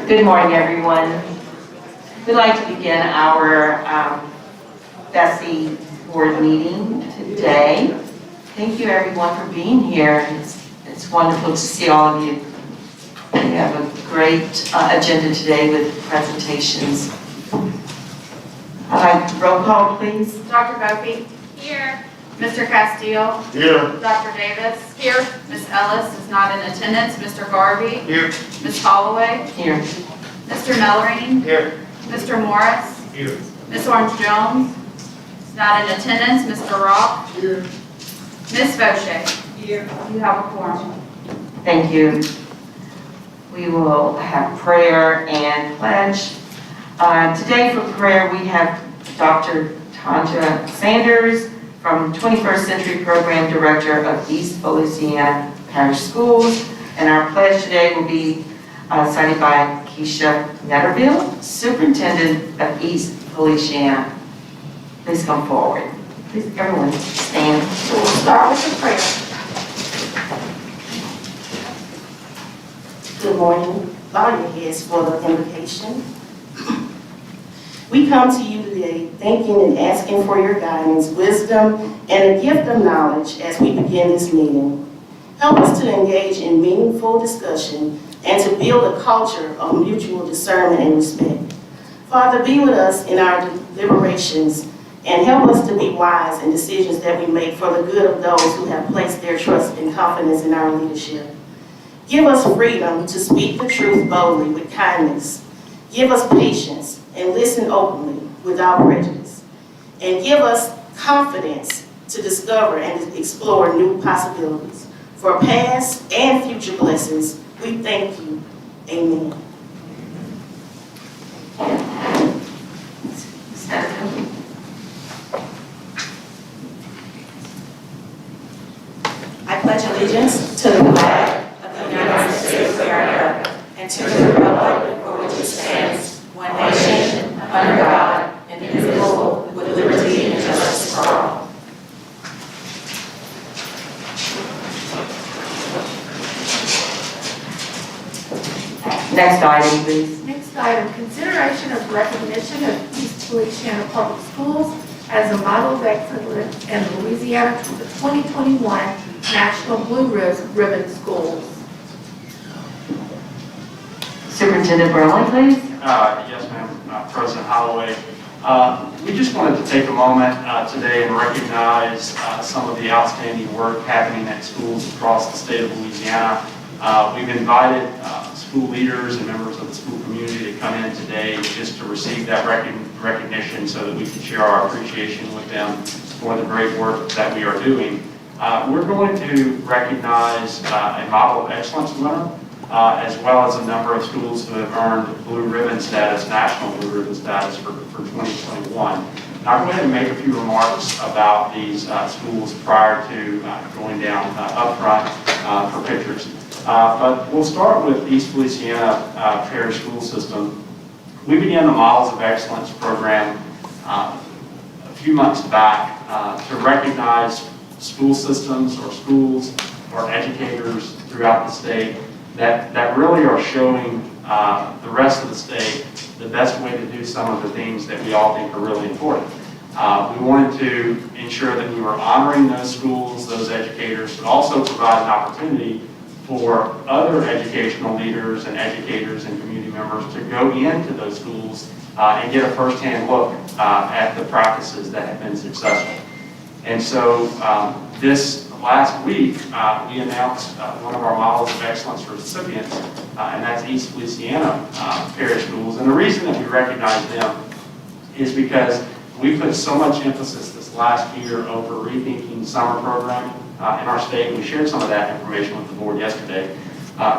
Good morning, everyone. We'd like to begin our BESE board meeting today. Thank you, everyone, for being here. It's wonderful to see all of you. We have a great agenda today with presentations. Roll call, please. Dr. Bofi? Here. Mr. Castile? Here. Dr. Davis? Here. Ms. Ellis is not in attendance. Mr. Garvey? Here. Ms. Holloway? Here. Mr. Mellering? Here. Mr. Morris? Here. Ms. Orange-Jones is not in attendance. Mr. Rock? Here. Ms. Fauché? Here. You have a quorum. Thank you. We will have prayer and pledge. Today for prayer we have Dr. Tanja Sanders from 21st Century Program Director of East Louisiana Parish Schools. And our pledge today will be cited by Keisha Netterville, Superintendent of East Louisiana. Please come forward. Please, everyone, stand. We'll start with the prayer. Good morning. Bow your heads for the invocation. We come to you today thanking and asking for your guidance, wisdom, and a gift of knowledge as we begin this meeting. Help us to engage in meaningful discussion and to build a culture of mutual discernment and respect. Father, be with us in our deliberations and help us to be wise in decisions that we make for the good of those who have placed their trust and confidence in our leadership. Give us freedom to speak the truth boldly with kindness. Give us patience and listen openly without prejudice. And give us confidence to discover and explore new possibilities. For past and future blessings, we thank you. Amen. I pledge allegiance to the flag of the United States of America and to the republic for which it stands, one nation, under God, indivisible, with liberty and justice for all. Next item, please. Next item, consideration of recognition of East Louisiana Public Schools as a model of excellence in Louisiana 2021 National Blue Ribbon Schools. Superintendent Burley, please. Yes, ma'am. President Holloway. We just wanted to take a moment today and recognize some of the outstanding work happening at schools across the state of Louisiana. We've invited school leaders and members of the school community to come in today just to receive that recognition so that we can share our appreciation with them for the great work that we are doing. We're going to recognize a Model of Excellence winner, as well as a number of schools who have earned Blue Ribbon status, National Blue Ribbon status for 2021. Now, I'll go ahead and make a few remarks about these schools prior to going down up front for pictures. But we'll start with East Louisiana Parish School System. We began the Models of Excellence program a few months back to recognize school systems or schools or educators throughout the state that really are showing the rest of the state the best way to do some of the things that we all think are really important. We wanted to ensure that we were honoring those schools, those educators, but also provide an opportunity for other educational leaders and educators and community members to go into those schools and get a first-hand look at the practices that have been successful. And so this last week, we announced one of our Models of Excellence recipients, and that's East Louisiana Parish Schools. And the reason that we recognize them is because we put so much emphasis this last year over rethinking summer programming in our state. We shared some of that information with the board yesterday.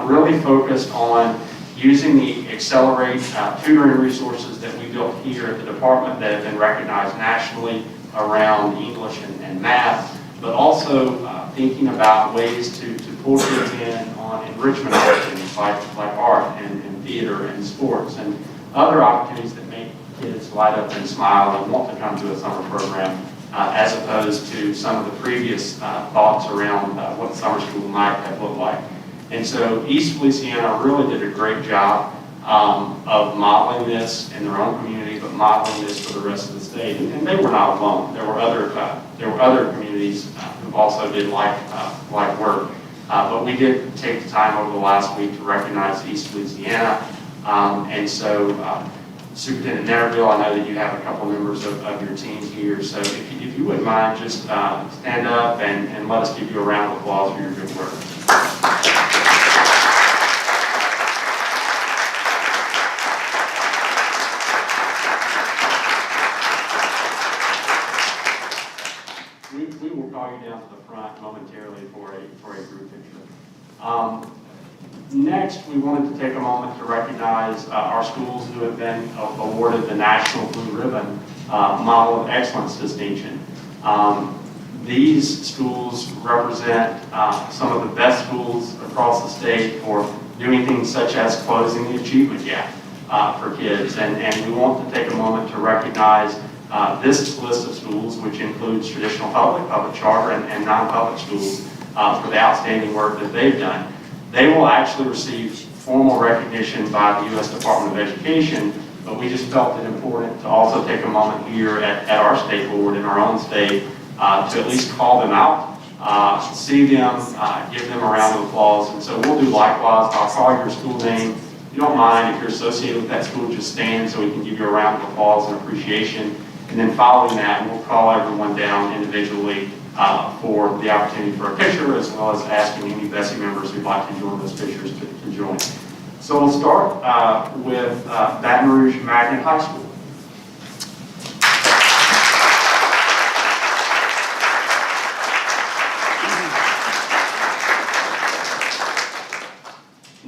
Really focused on using the Accelerate tutoring resources that we built here at the department that have been recognized nationally around English and math, but also thinking about ways to pull kids in on enrichment opportunities like art and theater and sports and other opportunities that make kids light up and smile and want to come to a summer program as opposed to some of the previous thoughts around what summer school might have looked like. And so East Louisiana really did a great job of modeling this in their own community, but modeling this for the rest of the state. And they were not alone. There were other communities who also did like work. But we did take the time over the last week to recognize East Louisiana. And so Superintendent Netterville, I know that you have a couple members of your team here. So if you wouldn't mind, just stand up and let us give you a round of applause for your good work. We will call you down to the front momentarily for a group picture. Next, we wanted to take a moment to recognize our schools who have been awarded the National Blue Ribbon Model of Excellence distinction. These schools represent some of the best schools across the state for doing things such as closing the achievement gap for kids. And we want to take a moment to recognize this list of schools, which includes traditional public charter, and non-public schools for the outstanding work that they've done. They will actually receive formal recognition by the U.S. Department of Education, but we just felt it important to also take a moment here at our state board, in our own state, to at least call them out, see them, give them a round of applause. And so we'll do likewise. I'll call your school name. If you don't mind, if you're associated with that school, just stand so we can give you a round of applause and appreciation. And then following that, we'll call everyone down individually for the opportunity for a picture, as well as asking any BESE members who'd like to join those pictures to join. So we'll start with Baton Rouge Magnet High School.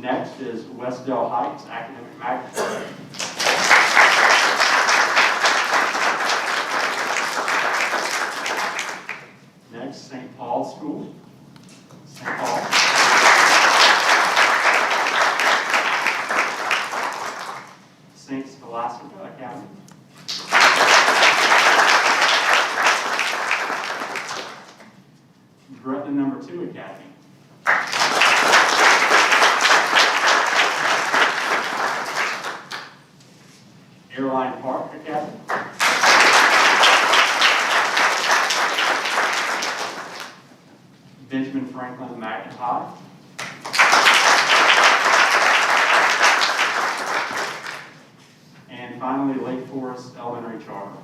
Next is Westdale Heights Academic Magnet. Next, St. Paul School. St. Paul. St. Scholastica Academy. Gretna No. 2 Academy. Airline Park Academy. Benjamin Franklin Magnet High. And finally, Lake Forest Elementary Charter.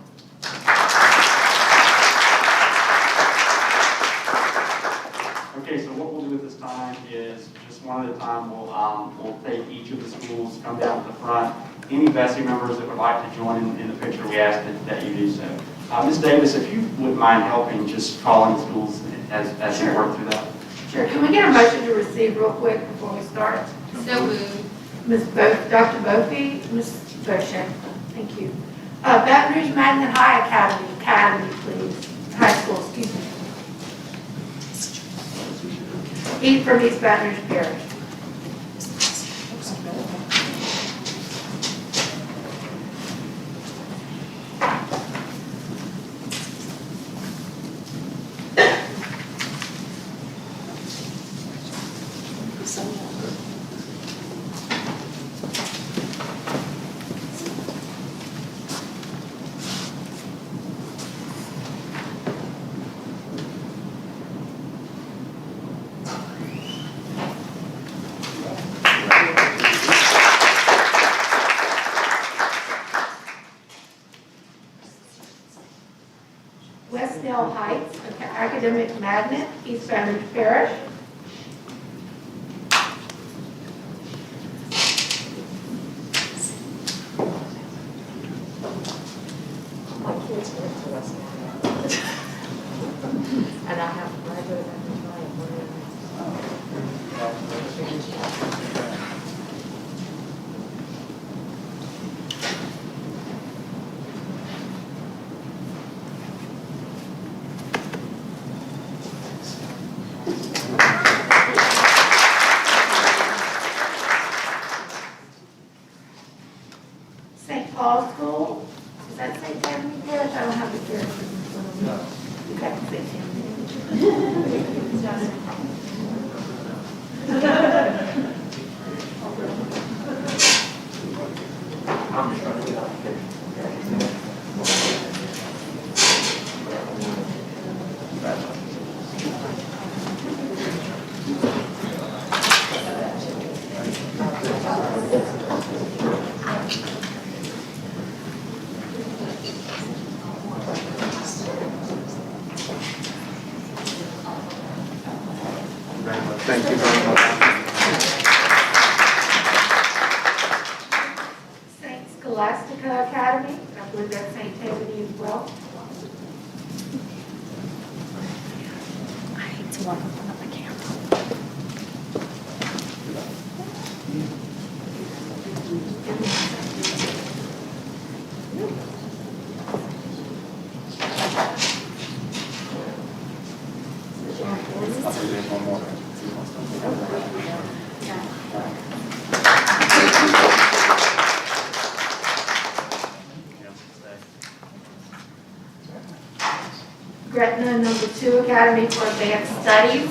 Okay, so what we'll do at this time is just one at a time, we'll take each of the schools, come down to the front. Any BESE members that would like to join in the picture, we ask that you do so. Ms. Davis, if you wouldn't mind helping just calling schools as you work through that. Sure. Can we get a motion to receive real quick before we start? So moved. Dr. Bofi, Ms. Bosher, thank you. Baton Rouge Magnet High Academy, please. High school, excuse me. From East Baton Rouge Parish. Westdale Heights Academic Magnet, East Baton Rouge Parish. My kids went to us and I have graduated after St. Paul School, is that St. Tammany Parish? I don't have the parish. No. Okay, St. Tammany. Thank you very much. Saint Scholastica Academy, I believe that's St. Tammany as well. I hate to walk in front of the camera. One more. Gretna number 2 Academy for Advanced Studies.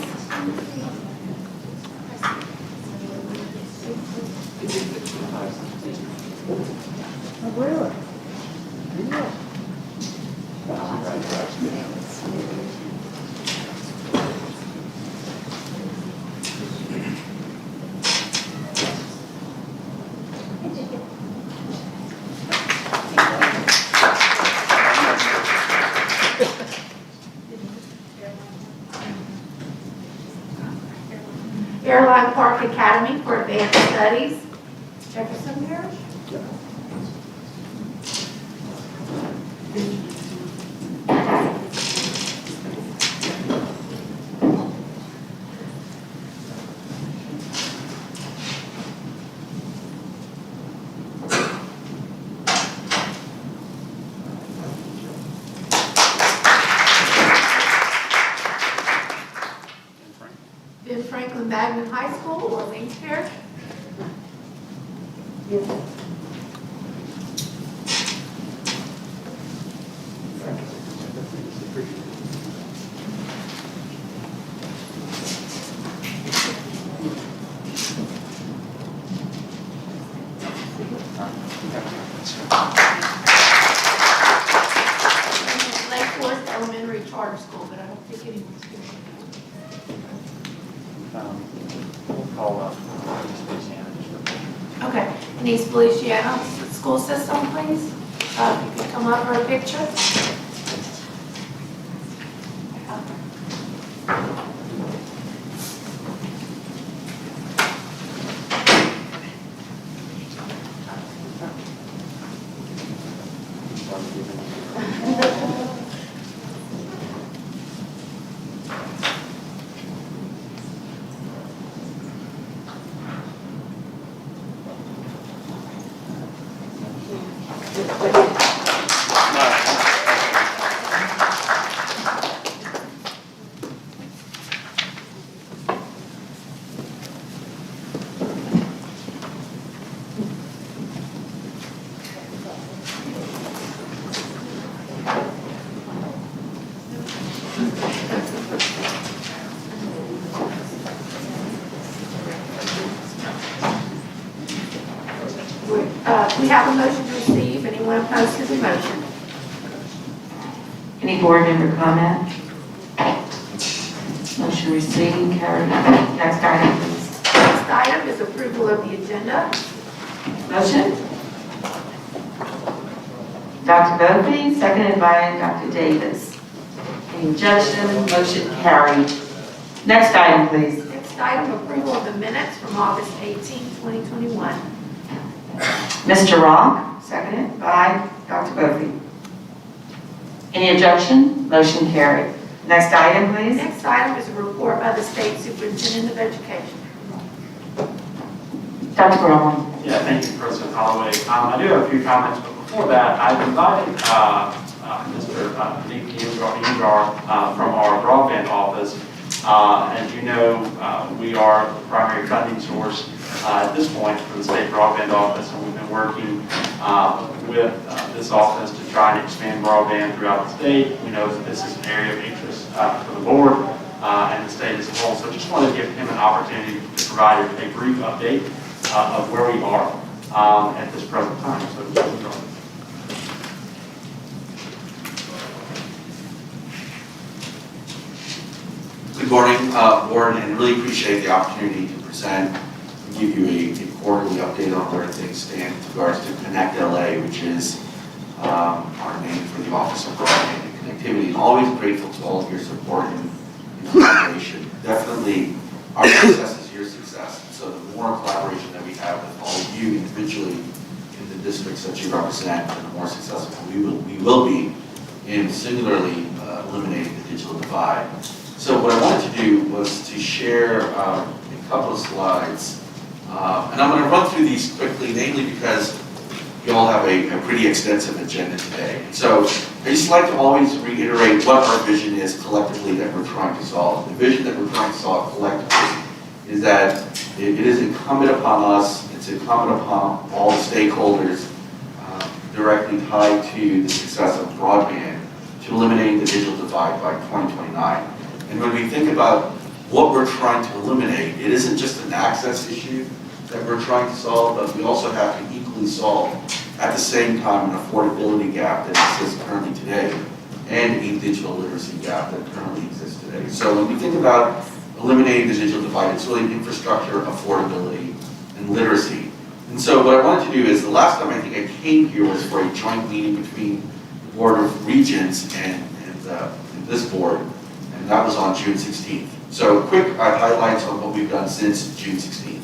Airline Park Academy for Advanced Studies. Jefferson Parish? Ben Franklin Magnet High School, Orleans Parish. Lake Forest Elementary Charter School, but I don't think anyone's here. We'll call up East Louisiana just for a picture. Okay, and East Louisiana School System, please. If you could come up for a picture. We have a motion to receive. Anyone opposed to the motion? Any board member comment? Motion received, carried. Next item, please. Next item is approval of the agenda. Motion? Dr. Bopey, seconded by Dr. Davis. Any objection? Motion carried. Next item, please. Next item, approval of the minutes from August 18, 2021. Mr. Rock, seconded by Dr. Bopey. Any objection? Motion carried. Next item, please. Next item is a report by the State Superintendent of Education. Dr. Brown. Yeah, thank you, President Holloway. I do have a few comments, but before that, I've invited Mr. Nick Ugar from our broadband office. As you know, we are the primary funding source at this point for the state broadband office, and we've been working with this office to try and expand broadband throughout the state. We know that this is an area of interest for the board and the state as a whole. So just wanted to give him an opportunity to provide a brief update of where we are. at this present time. So, good morning, Board, and really appreciate the opportunity to present and give you a quarterly update on where things stand with regards to Connect LA, which is our name for the Office of Broadband and Connectivity. And always grateful to all of your support and collaboration. Definitely, our success is your success. So the more collaboration that we have with all of you individually in the districts that you represent, the more successful we will be in singularly eliminating the digital divide. So what I wanted to do was to share a couple of slides. And I'm going to run through these quickly, namely because you all have a pretty extensive agenda today. So I just like to always reiterate what our vision is collectively that we're trying to solve. The vision that we're trying to solve collectively is that it is incumbent upon us, it's incumbent upon all the stakeholders directly tied to the success of broadband to eliminating the digital divide by 2029. And when we think about what we're trying to eliminate, it isn't just an access issue that we're trying to solve, but we also have to equally solve at the same time an affordability gap that exists currently today and a digital literacy gap that currently exists today. So when we think about eliminating the digital divide, it's really infrastructure, affordability, and literacy. And so what I wanted to do is, the last time I think I came here was for a joint meeting between the Board of Regents and this board, and that was on June 16th. So quick highlights on what we've done since June 16th.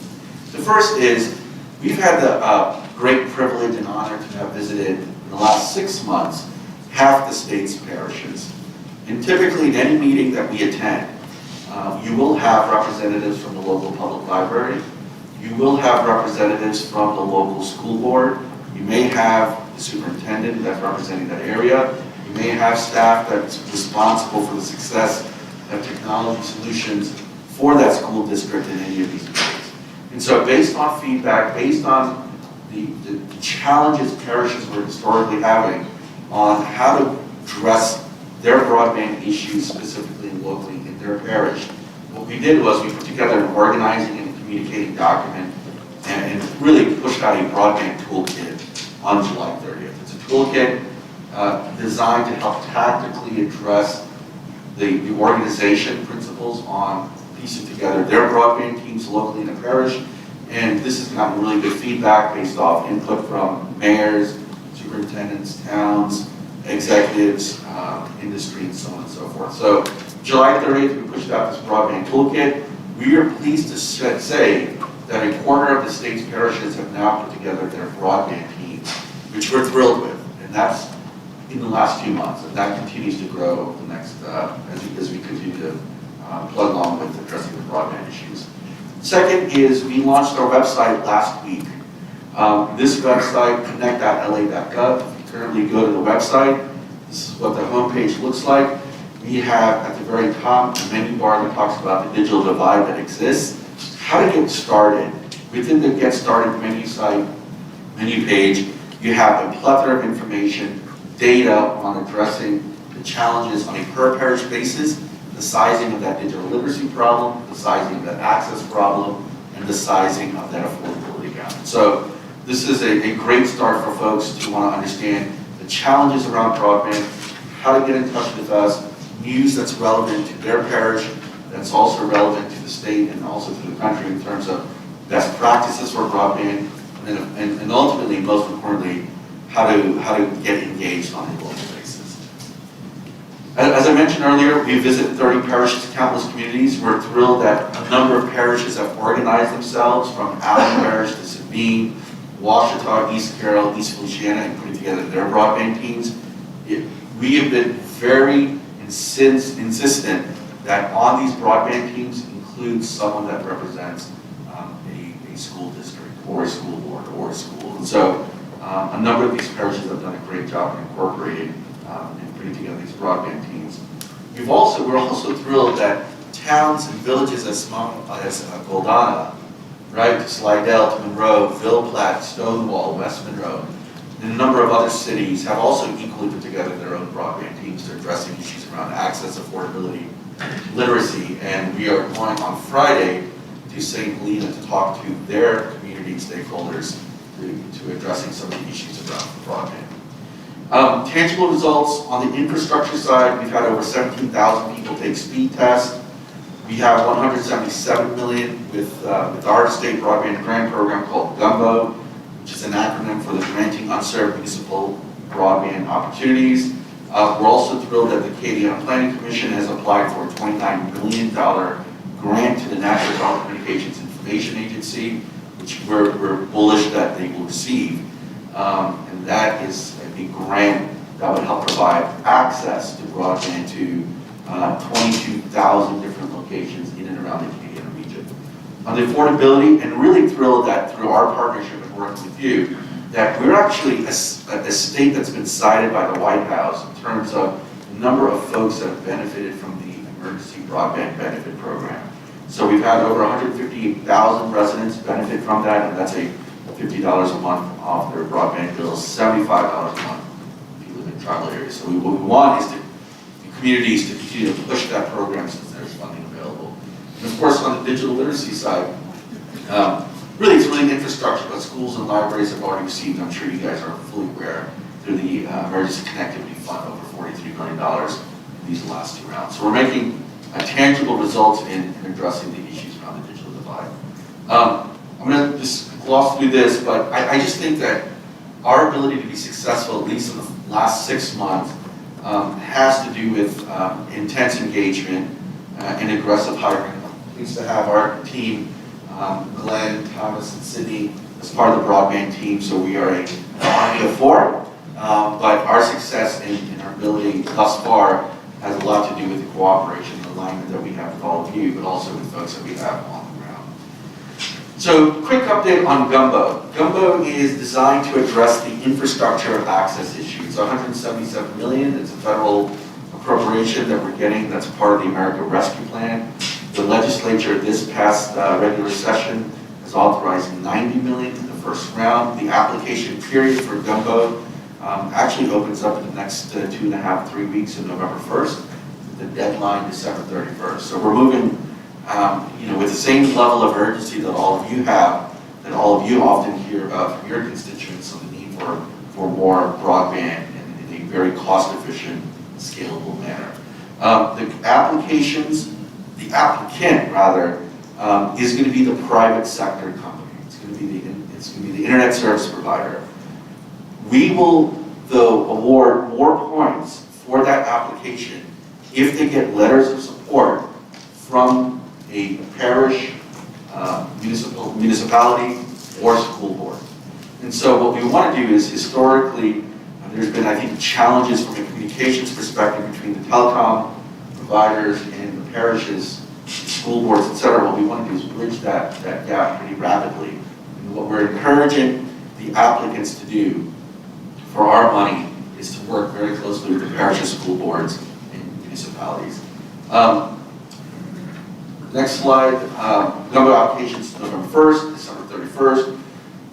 The first is, we've had the great privilege and honor to have visited in the last 6 months half the state's parishes. And typically in any meeting that we attend, you will have representatives from the local public library, you will have representatives from the local school board, you may have the superintendent that's representing that area, you may have staff that's responsible for the success of technology solutions for that school district in any of these meetings. And so based on feedback, based on the challenges parishes were historically having on how to address their broadband issues specifically and locally in their parish, what we did was we put together an organizing and communicating document and really pushed out a broadband toolkit on July 30th. It's a toolkit designed to help tactically address the organization principles on piecing together their broadband teams locally in a parish. And this has gotten really good feedback based off input from mayors, superintendents, towns, executives, industry, and so on and so forth. So July 30th, we pushed out this broadband toolkit. We are pleased to say that a quarter of the state's parishes have now put together their broadband teams, which we're thrilled with. And that's in the last few months, and that continues to grow over the next, as we continue to plug along with addressing the broadband issues. Second is, we launched our website last week. This website, connect.la.gov, if you currently go to the website, this is what the homepage looks like. We have at the very top a menu bar that talks about the digital divide that exists, how to get started. Within the Get Started menu page, you have a plethora of information, data on addressing the challenges on a per parish basis, the sizing of that digital literacy problem, the sizing of that access problem, and the sizing of that affordability gap. So this is a great start for folks to want to understand the challenges around broadband, how to get in touch with us, news that's relevant to their parish, that's also relevant to the state and also to the country in terms of best practices for broadband, and ultimately, most importantly, how to get engaged on a global basis. As I mentioned earlier, we visited 30 parishes, countless communities. We're thrilled that a number of parishes have organized themselves, from Allen Parish to Sabine, Washita, East Carroll, East Louisiana, and putting together their broadband teams. We have been very insistent that on these broadband teams include someone that represents a school district or a school board or a school. And so a number of these parishes have done a great job in incorporating and putting together these broadband teams. We're also thrilled that towns and villages as small as Goldana, right, to Slidell, to Monroe, Ville Platte, Stonewall, West Monroe, and a number of other cities have also equally put together their own broadband teams to addressing issues around access, affordability, literacy, and we are going on Friday to St. Helena to talk to their community stakeholders to addressing some of the issues around broadband. Tangible results on the infrastructure side, we've had over 17,000 people take speed tests. We have $177 million with our state broadband grant program called GUMBO, which is an acronym for the Granting Unserved Municipal Broadband Opportunities. We're also thrilled that the Acadiana Planning Commission has applied for a $29 million grant to the National Telecommunications Information Agency, which we're bullish that they will receive. And that is a grant that would help provide access to broadband to 22,000 different locations in and around the Acadiana region. On the affordability, and really thrilled that through our partnership and working with you, that we're actually a state that's been cited by the White House in terms of the number of folks that have benefited from the Emergency Broadband Benefit Program. So we've had over 158,000 residents benefit from that, and that's a $50 a month off their broadband bills, $75 a month if you live in tribal areas. So what we want is the communities to continue to push that program since there's funding available. And of course, on the digital literacy side, really, it's really infrastructure, but schools and libraries have already received, I'm sure you guys are fully aware, through the Emergency Connectivity Fund, over $43 million in these last two rounds. So we're making tangible results in addressing the issues around the digital divide. I'm going to just gloss through this, but I just think that our ability to be successful, at least in the last 6 months, has to do with intense engagement and aggressive hiring. I'm pleased to have our team, Glenn, Thomas, and Sydney as part of the broadband team, so we are an army of 4, but our success in our ability thus far has a lot to do with the cooperation and alignment that we have with all of you, but also with folks that we have on the ground. So, quick update on GUMBO. GUMBO is designed to address the infrastructure access issue. It's $177 million. It's a federal appropriation that we're getting that's part of the America Rescue Plan. The legislature this past regular session has authorized $90 million in the first round. The application period for GUMBO actually opens up in the next 2.5, 3 weeks in November 1st. The deadline December 31st. So we're moving, with the same level of urgency that all of you have, that all of you often hear about from your constituents on the need for more broadband in a very cost-efficient, scalable manner. The applicant is going to be the private sector company. It's going to be the internet service provider. We will, though, award more points for that application if they get letters of support from a parish, municipality, or school board. And so what we want to do is, historically, there's been, I think, challenges from a communications perspective between the telecom providers and the parishes, school boards, et cetera. What we want to do is bridge that gap pretty rapidly. And what we're encouraging the applicants to do for our money is to work very closely with the parishes, school boards, and municipalities. Next slide. Number of applications November 1st, December 31st.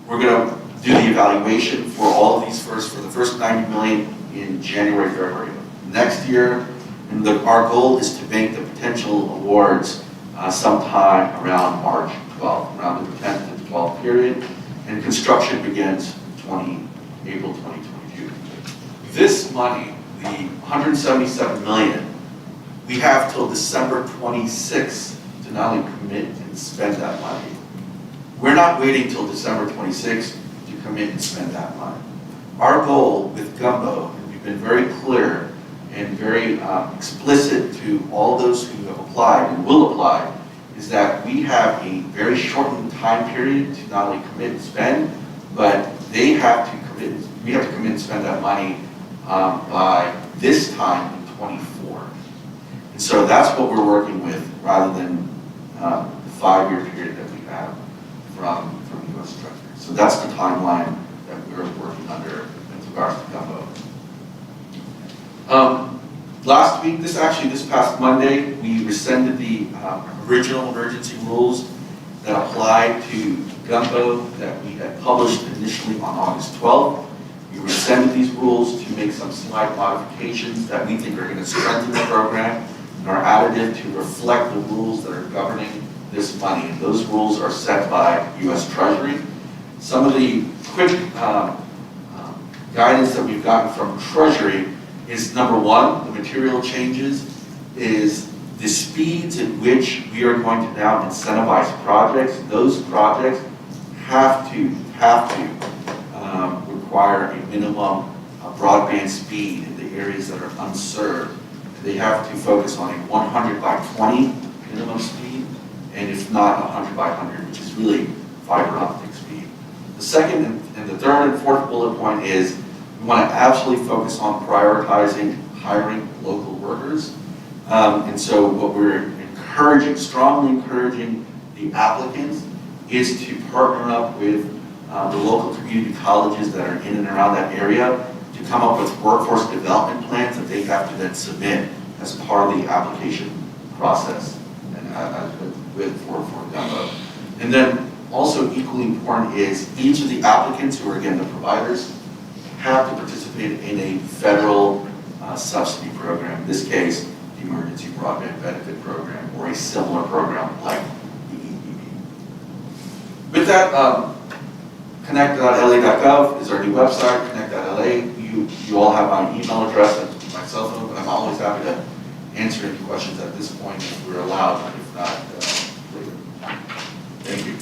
We're going to do the evaluation for all of these for the first $90 million in January, February next year. And our goal is to make the potential awards sometime around March 12th, around the 10th to 12th period. And construction begins April 2022. This money, the $177 million, we have till December 26th to not only commit and spend that money. We're not waiting till December 26th to commit and spend that money. Our goal with GUMBO, and we've been very clear and very explicit to all those who have applied and will apply, is that we have a very shortened time period to not only commit and spend, but they have to commit, we have to commit and spend that money by this time in 24. And so that's what we're working with, rather than the 5-year period that we have from U.S. Treasury. So that's the timeline that we're working under with regards to GUMBO. Last week, this past Monday, we rescinded the original emergency rules that applied to GUMBO that we had published initially on August 12th. We rescinded these rules to make some slight modifications that we think are going to strengthen the program and are additive to reflect the rules that are governing this money. And those rules are set by U.S. Treasury. Some of the quick guidance that we've gotten from Treasury is, number one, the material changes, is the speeds at which we are going to now incentivize projects. Those projects have to require a minimum broadband speed in the areas that are unserved. They have to focus on a 100 by 20 minimum speed, and if not 100 by 100, which is really fiber optic speed. The second and the third and fourth bullet point is we want to absolutely focus on prioritizing hiring local workers. And so what we're strongly encouraging the applicants is to partner up with the local community colleges that are in and around that area to come up with workforce development plans that they have to then submit as part of the application process and for demo. And then also equally important is each of the applicants, who are again the providers, have to participate in a federal subsidy program. In this case, the Emergency Broadband Benefit Program, or a similar program like the EBB. With that, connect.la.gov is our new website, connect.la. You all have my email address and my cell phone, but I'm always happy to answer any questions at this point if we're allowed, and if not, later. Thank you.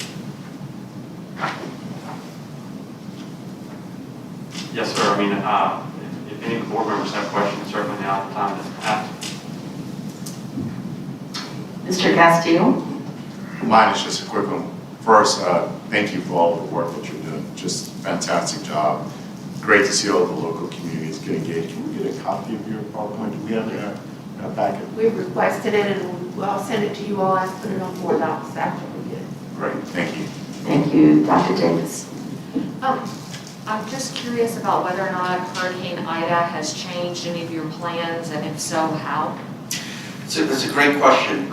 Yes, sir. I mean, if any of the board members have questions, certainly now is the time to ask. Mr. Castillo? Mine is just a quick one. First, thank you for all the work that you're doing. Just fantastic job. Great to see all the local communities get engaged. Can we get a copy of your PowerPoint? Do we have it in our packet? We've requested it, and we'll send it to you all and put it on board docs after we get it. Great, thank you. Thank you, Dr. Davis. I'm just curious about whether or not Hurricane Ida has changed any of your plans, and if so, how? So that's a great question.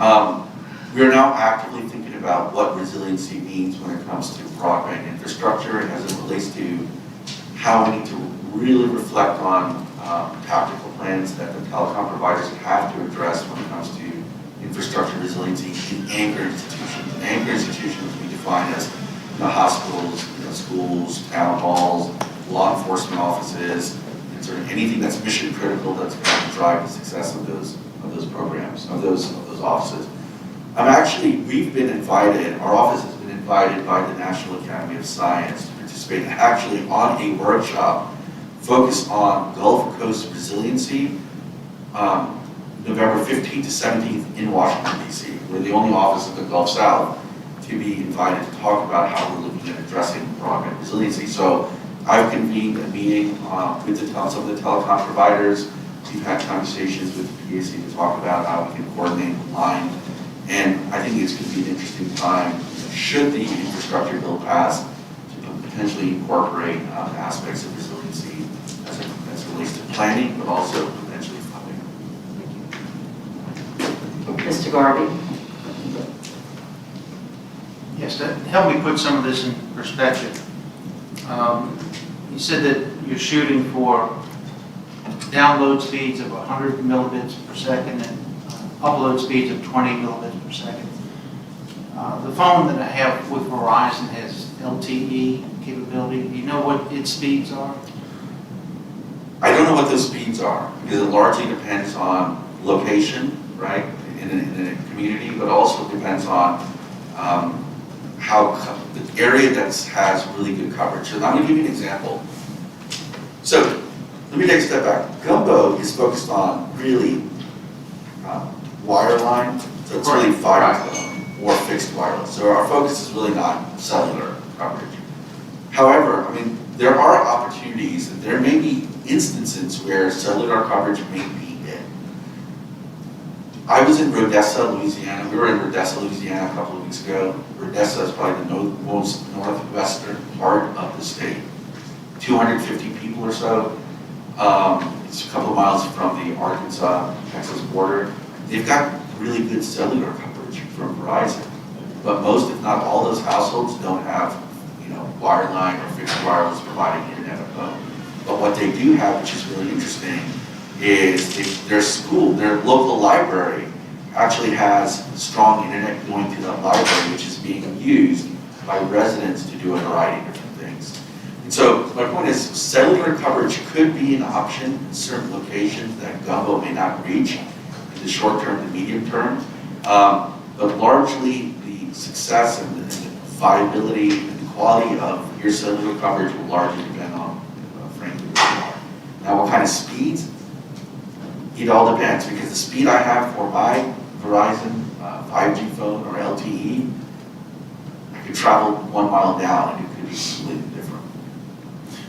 We are now actively thinking about what resiliency means when it comes to broadband infrastructure and as it relates to how we need to really reflect on tactical plans that the telecom providers have to address when it comes to infrastructure resiliency in anchor institutions. And anchor institutions we define as hospitals, schools, town halls, law enforcement offices, and sort of anything that's mission critical that's going to drive the success of those programs, of those offices. We've been invited, our office has been invited by the National Academy of Science to participate actually on a workshop focused on Gulf Coast resiliency, November 15th to 17th in Washington, D.C. We're the only office in the Gulf South to be invited to talk about how we're looking at addressing broadband resiliency. So I've convened a meeting with some of the telecom providers. We've had conversations with the BESE to talk about how we can coordinate line. And I think it's going to be an interesting time, should the infrastructure bill pass, to potentially incorporate aspects of resiliency as it relates to planning, but also potentially funding. Mr. Garvey? Yes, that help me put some of this in perspective. You said that you're shooting for download speeds of 100 millibits per second and upload speeds of 20 millibits per second. The phone that I have with Verizon has LTE capability. Do you know what its speeds are? I don't know what those speeds are, because it largely depends on location, right, in a community, but also depends on how the area that has really good coverage. So I'm going to give you an example. So let me take a step back. Gumbo is focused on really wireline, so it's really fiber or fixed wireless. So our focus is really not cellular coverage. However, there are opportunities, and there may be instances where cellular coverage may be in. I was in Odessa, Louisiana. We were in Odessa, Louisiana a couple of weeks ago. Odessa is probably the most northwestern part of the state. 250 people or so. It's a couple of miles from the Arkansas-Texas border. They've got really good cellular coverage from Verizon. But most, if not all, those households don't have, wireline or fixed wireless providing internet at home. But what they do have, which is really interesting, is their local library actually has strong internet going to that library, which is being used by residents to do a variety of different And so my point is, cellular coverage could be an option in certain locations that gumbo may not reach in the short term to medium term. But largely, the success and the viability and the quality of your cellular coverage will largely depend on, frankly, where you are. Now, what kind of speeds? It all depends, because the speed I have for my Verizon 5G phone or LTE, I could travel 1 mile down and it could be completely different.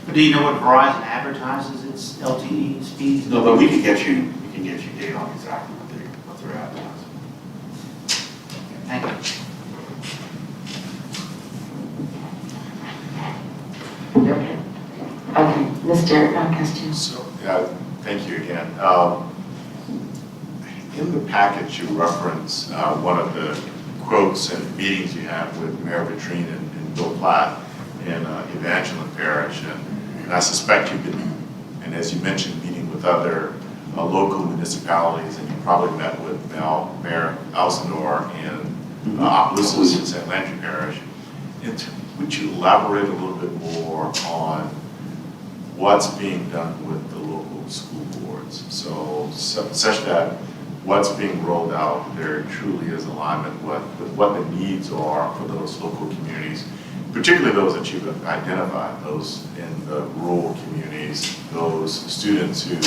But do you know what Verizon advertises its LTE speeds? No, but we can get you data on exactly what they're advertising. Thank you. Okay, Mr. Castillo. So, thank you again. In the package, you reference one of the quotes and meetings you had with Mayor Vitrine and Bill Platt in Evangeline Parish. And I suspect you've been, and as you mentioned, meeting with other local municipalities, and you probably met with Mayor Alcindor in Opelousas and St. Landry Parish. And would you elaborate a little bit more on what's being done with the local school boards? So such that what's being rolled out, there truly is alignment with what the needs are for those local communities, particularly those that you've identified, those in the rural communities, those students who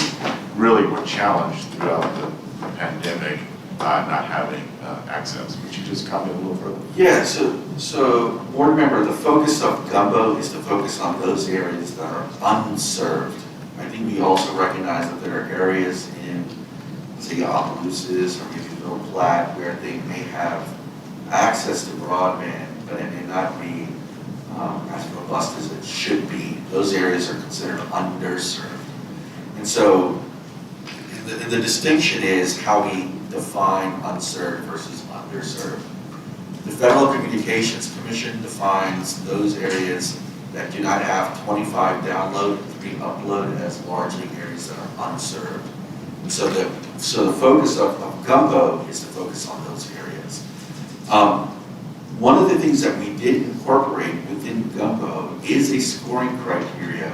really were challenged throughout the pandemic not having access. Would you just comment a little further? Yeah, so board member, the focus of gumbo is to focus on those areas that are unserved. I think we also recognize that there are areas in, say, Opelousas or maybe Middle Platte where they may have access to broadband, but it may not be as robust as it should be. Those areas are considered underserved. And so the distinction is how we define unserved versus underserved. The Federal Communications Commission defines those areas that do not have 25 download, 3 upload as largely areas that are unserved. And so the focus of gumbo is to focus on those areas. One of the things that we did incorporate within gumbo is a scoring criteria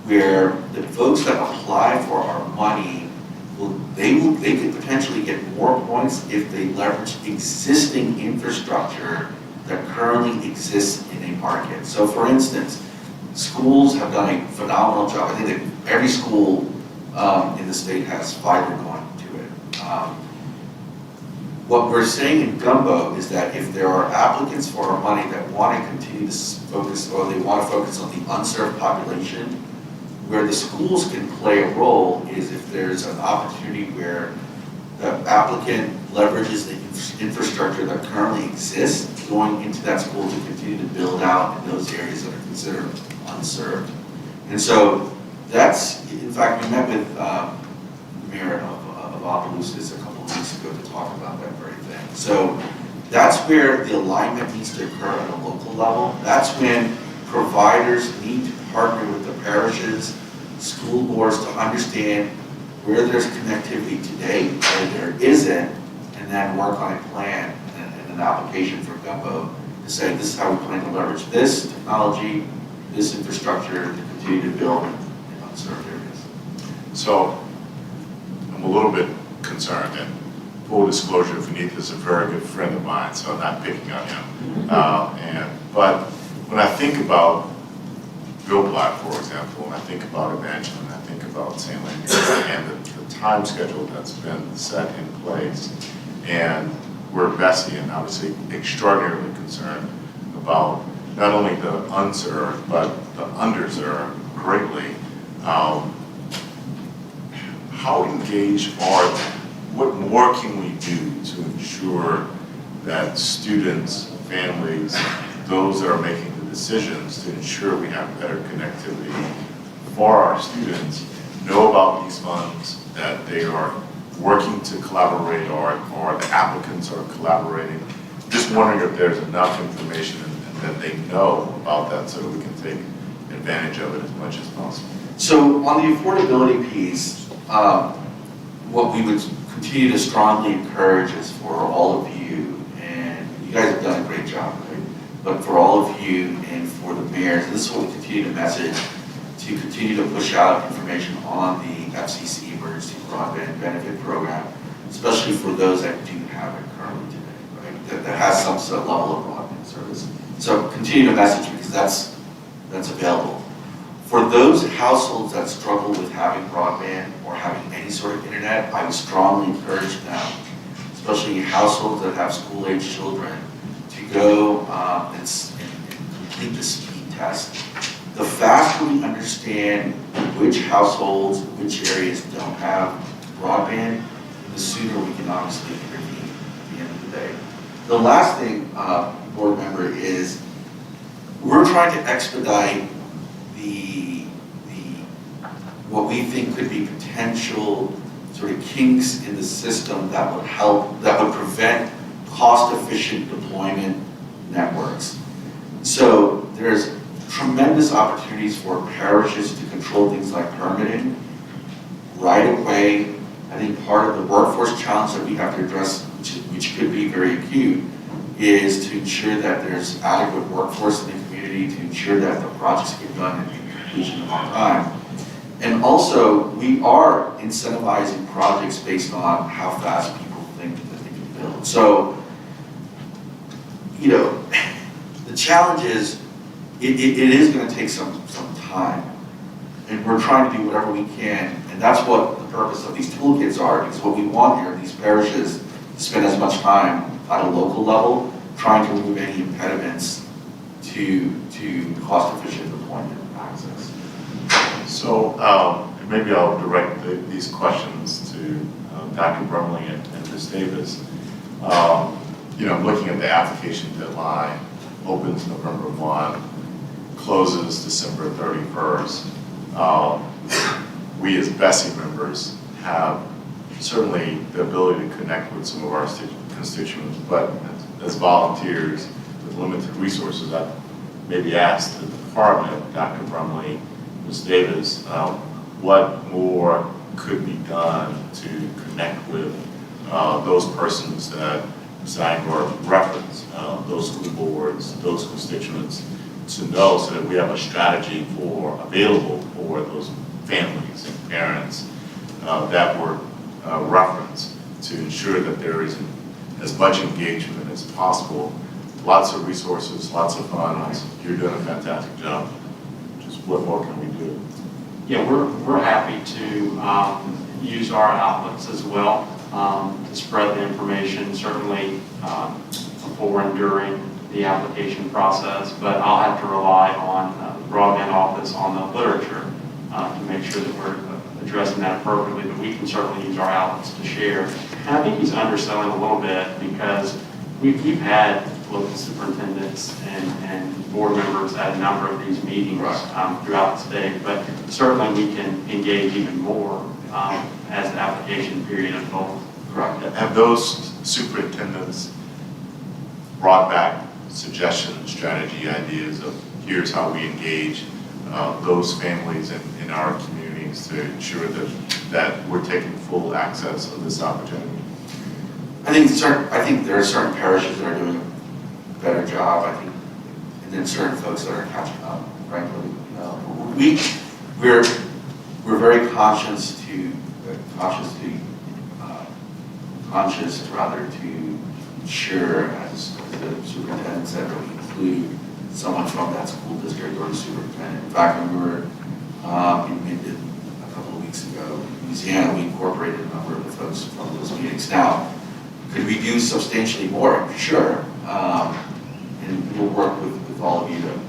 where the folks that apply for our money they could potentially get more points if they leverage existing infrastructure that currently exists in a market. So for instance, schools have done a phenomenal job. I think that every school in the state has fiber going to it. What we're saying in gumbo is that if there are applicants for our money that want to continue to focus, or they want to focus on the unserved population, where the schools can play a role is if there's an opportunity where the applicant leverages the infrastructure that currently exists going into that school to continue to build out in those areas that are considered unserved. And so that's, in fact, we met with the mayor of Opelousas a couple of weeks ago to talk about that very thing. So that's where the alignment needs to occur at a local level. That's when providers need to partner with the parishes, school boards to understand where there's connectivity today, where there isn't, and then work on a plan and an application for gumbo to say this is how we plan to leverage this technology, this infrastructure to continue to build in unserved areas. So I'm a little bit concerned, and full disclosure, Vineet is a very good friend of mine, so I'm not picking on him. But when I think about Bill Platt, for example, and I think about Evangeline, I think about St. Landry, and the time schedule that's been set in place, and we're BESE, and obviously extraordinarily concerned about not only the unserved, but the underserved greatly. How engaged are they? What more can we do to ensure that students, families, those that are making the decisions to ensure we have better connectivity for our students know about these funds, that they are working to collaborate or the applicants are collaborating? Just wondering if there's enough information and that they know about that so that we can take advantage of it as much as possible. So on the affordability piece, what we would continue to strongly encourage is for all of you, and you guys have done a great job, right? but for all of you and for the mayors, this is what we continue to message, to continue to push out information on the FCC Emergency Broadband Benefit Program, especially for those that do have it currently today, right? That has some sort of level of broadband service. So continue to message because that's available. For those households that struggle with having broadband or having any sort of internet, I would strongly encourage them, especially households that have school-age children, to go and complete the speed test. The faster we understand which households, which areas don't have broadband, the sooner we can obviously intervene at the end of the day. The last thing, board member, is we're trying to expedite what we think could be potential sort of kinks in the system that would help, that would prevent cost-efficient deployment networks. So there's tremendous opportunities for parishes to control things like permitting, right of way. I think part of the workforce challenge that we have to address, which could be very acute, is to ensure that there's adequate workforce in the community to ensure that the projects get done in completion on time. And also, we are incentivizing projects based on how fast people think that they can build. So, you know, the challenge is, it is going to take some time. And we're trying to do whatever we can. And that's what the purpose of these toolkits are, because what we want here, these parishes, to spend as much time at a local level trying to remove any impediments to cost-efficient deployment and access. So maybe I'll direct these questions to Dr. Brumley and Ms. Davis. You know, looking at the application deadline, opens November 1, closes December 31st. We as BESE members have certainly the ability to connect with some of our constituents, but as volunteers with limited resources, I maybe asked the department, Dr. Brumley, Ms. Davis, what more could be done to connect with those persons that Ms. Angor referenced, those school boards, those constituents, to know so that we have a strategy available for those families and parents that were referenced to ensure that there is as much engagement as possible. Lots of resources, lots of funds. You're doing a fantastic job. Just what more can we do? Yeah, we're happy to use our outlets as well to spread the information, certainly before and during the application process, but I'll have to rely on the broadband office on the literature to make sure that we're addressing that appropriately, but we can certainly use our outlets to share. And I think he's underselling a little bit because we've had local superintendents and board members at a number of these meetings throughout the state, but certainly we can engage even more as the application period unfolds. Correct. Have those superintendents brought back suggestions, strategy, ideas of here's how we engage those families in our communities to ensure that we're taking full access of this opportunity? I think there are certain parishes that are doing a better job, I think, and then certain folks that are catching up, frankly. We're very conscious to ensure, as the superintendent said, that we include someone from that school district or the superintendent. In fact, when we were in Minden a couple of weeks ago in Louisiana, we incorporated a number of the folks from those meetings. Now, could we do substantially more? Sure. And we'll work with all of you to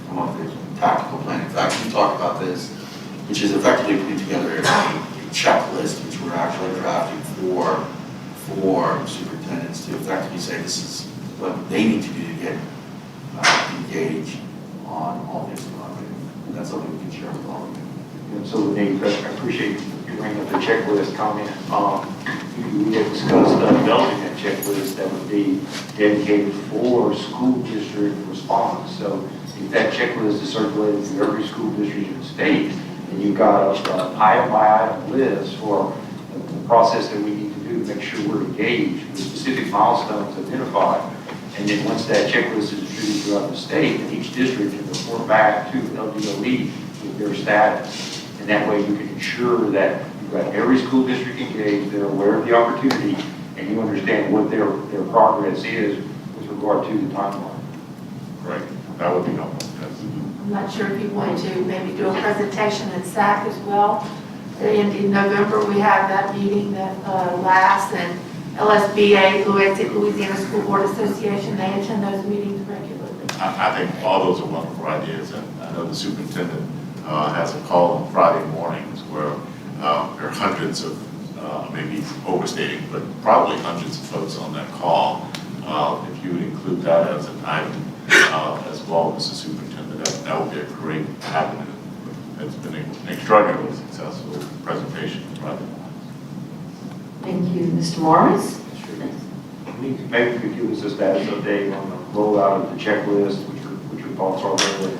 come up with a tactical plan. In fact, we talked about this, which is effectively putting together a checklist, which we're actually drafting for superintendents to effectively say this is what they need to do to get engaged on all these projects. And that's something we can share with all of you. And so, Nate, I appreciate you bringing up the checklist comment. We had discussed developing a checklist that would be dedicated for school district response. So if that checklist is circulated through every school district in the state, and you've got an item-by-item list for the process that we need to do to make sure we're engaged with specific milestones identified, and then once that checklist is distributed throughout the state, and each district can report back to LDOE with their status. And that way you can ensure that you've got every school district engaged, they're aware of the opportunity, and you understand what their progress is with regard to the timeline. Great, that would be helpful. Yes. I'm not sure if you wanted to maybe do a presentation at SAC as well. In November, we have that meeting that lasts, and LSBA, Louisiana School Board Association, they attend those meetings regularly. I think all those are wonderful ideas, and I know the superintendent has a call on Friday mornings where there are hundreds of, maybe overstating, but probably hundreds of folks on that call. If you would include that as an item as well, Mr. Superintendent, that would be a great happening. It's been an extraordinarily successful presentation Friday morning. Thank you. Mr. Morris? Maybe you could give us a status update on the rollout of the checklist, which your thoughts are there.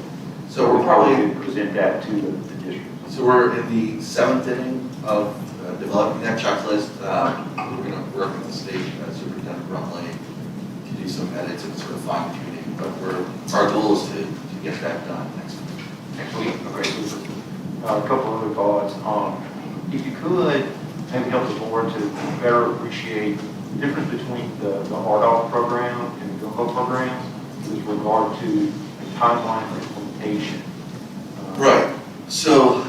So we're probably, to present that to the district. so we're in the 7th inning of developing that checklist. We're going to work with the state Superintendent Brumley to do some edits and sort of fine tuning, but our goal is to get that done next week. Next week, okay, super. A couple other thoughts. If you could, maybe help the board to better appreciate the difference between the RDOF program and the GUMBO program with regard to the timeline for implementation. Right. So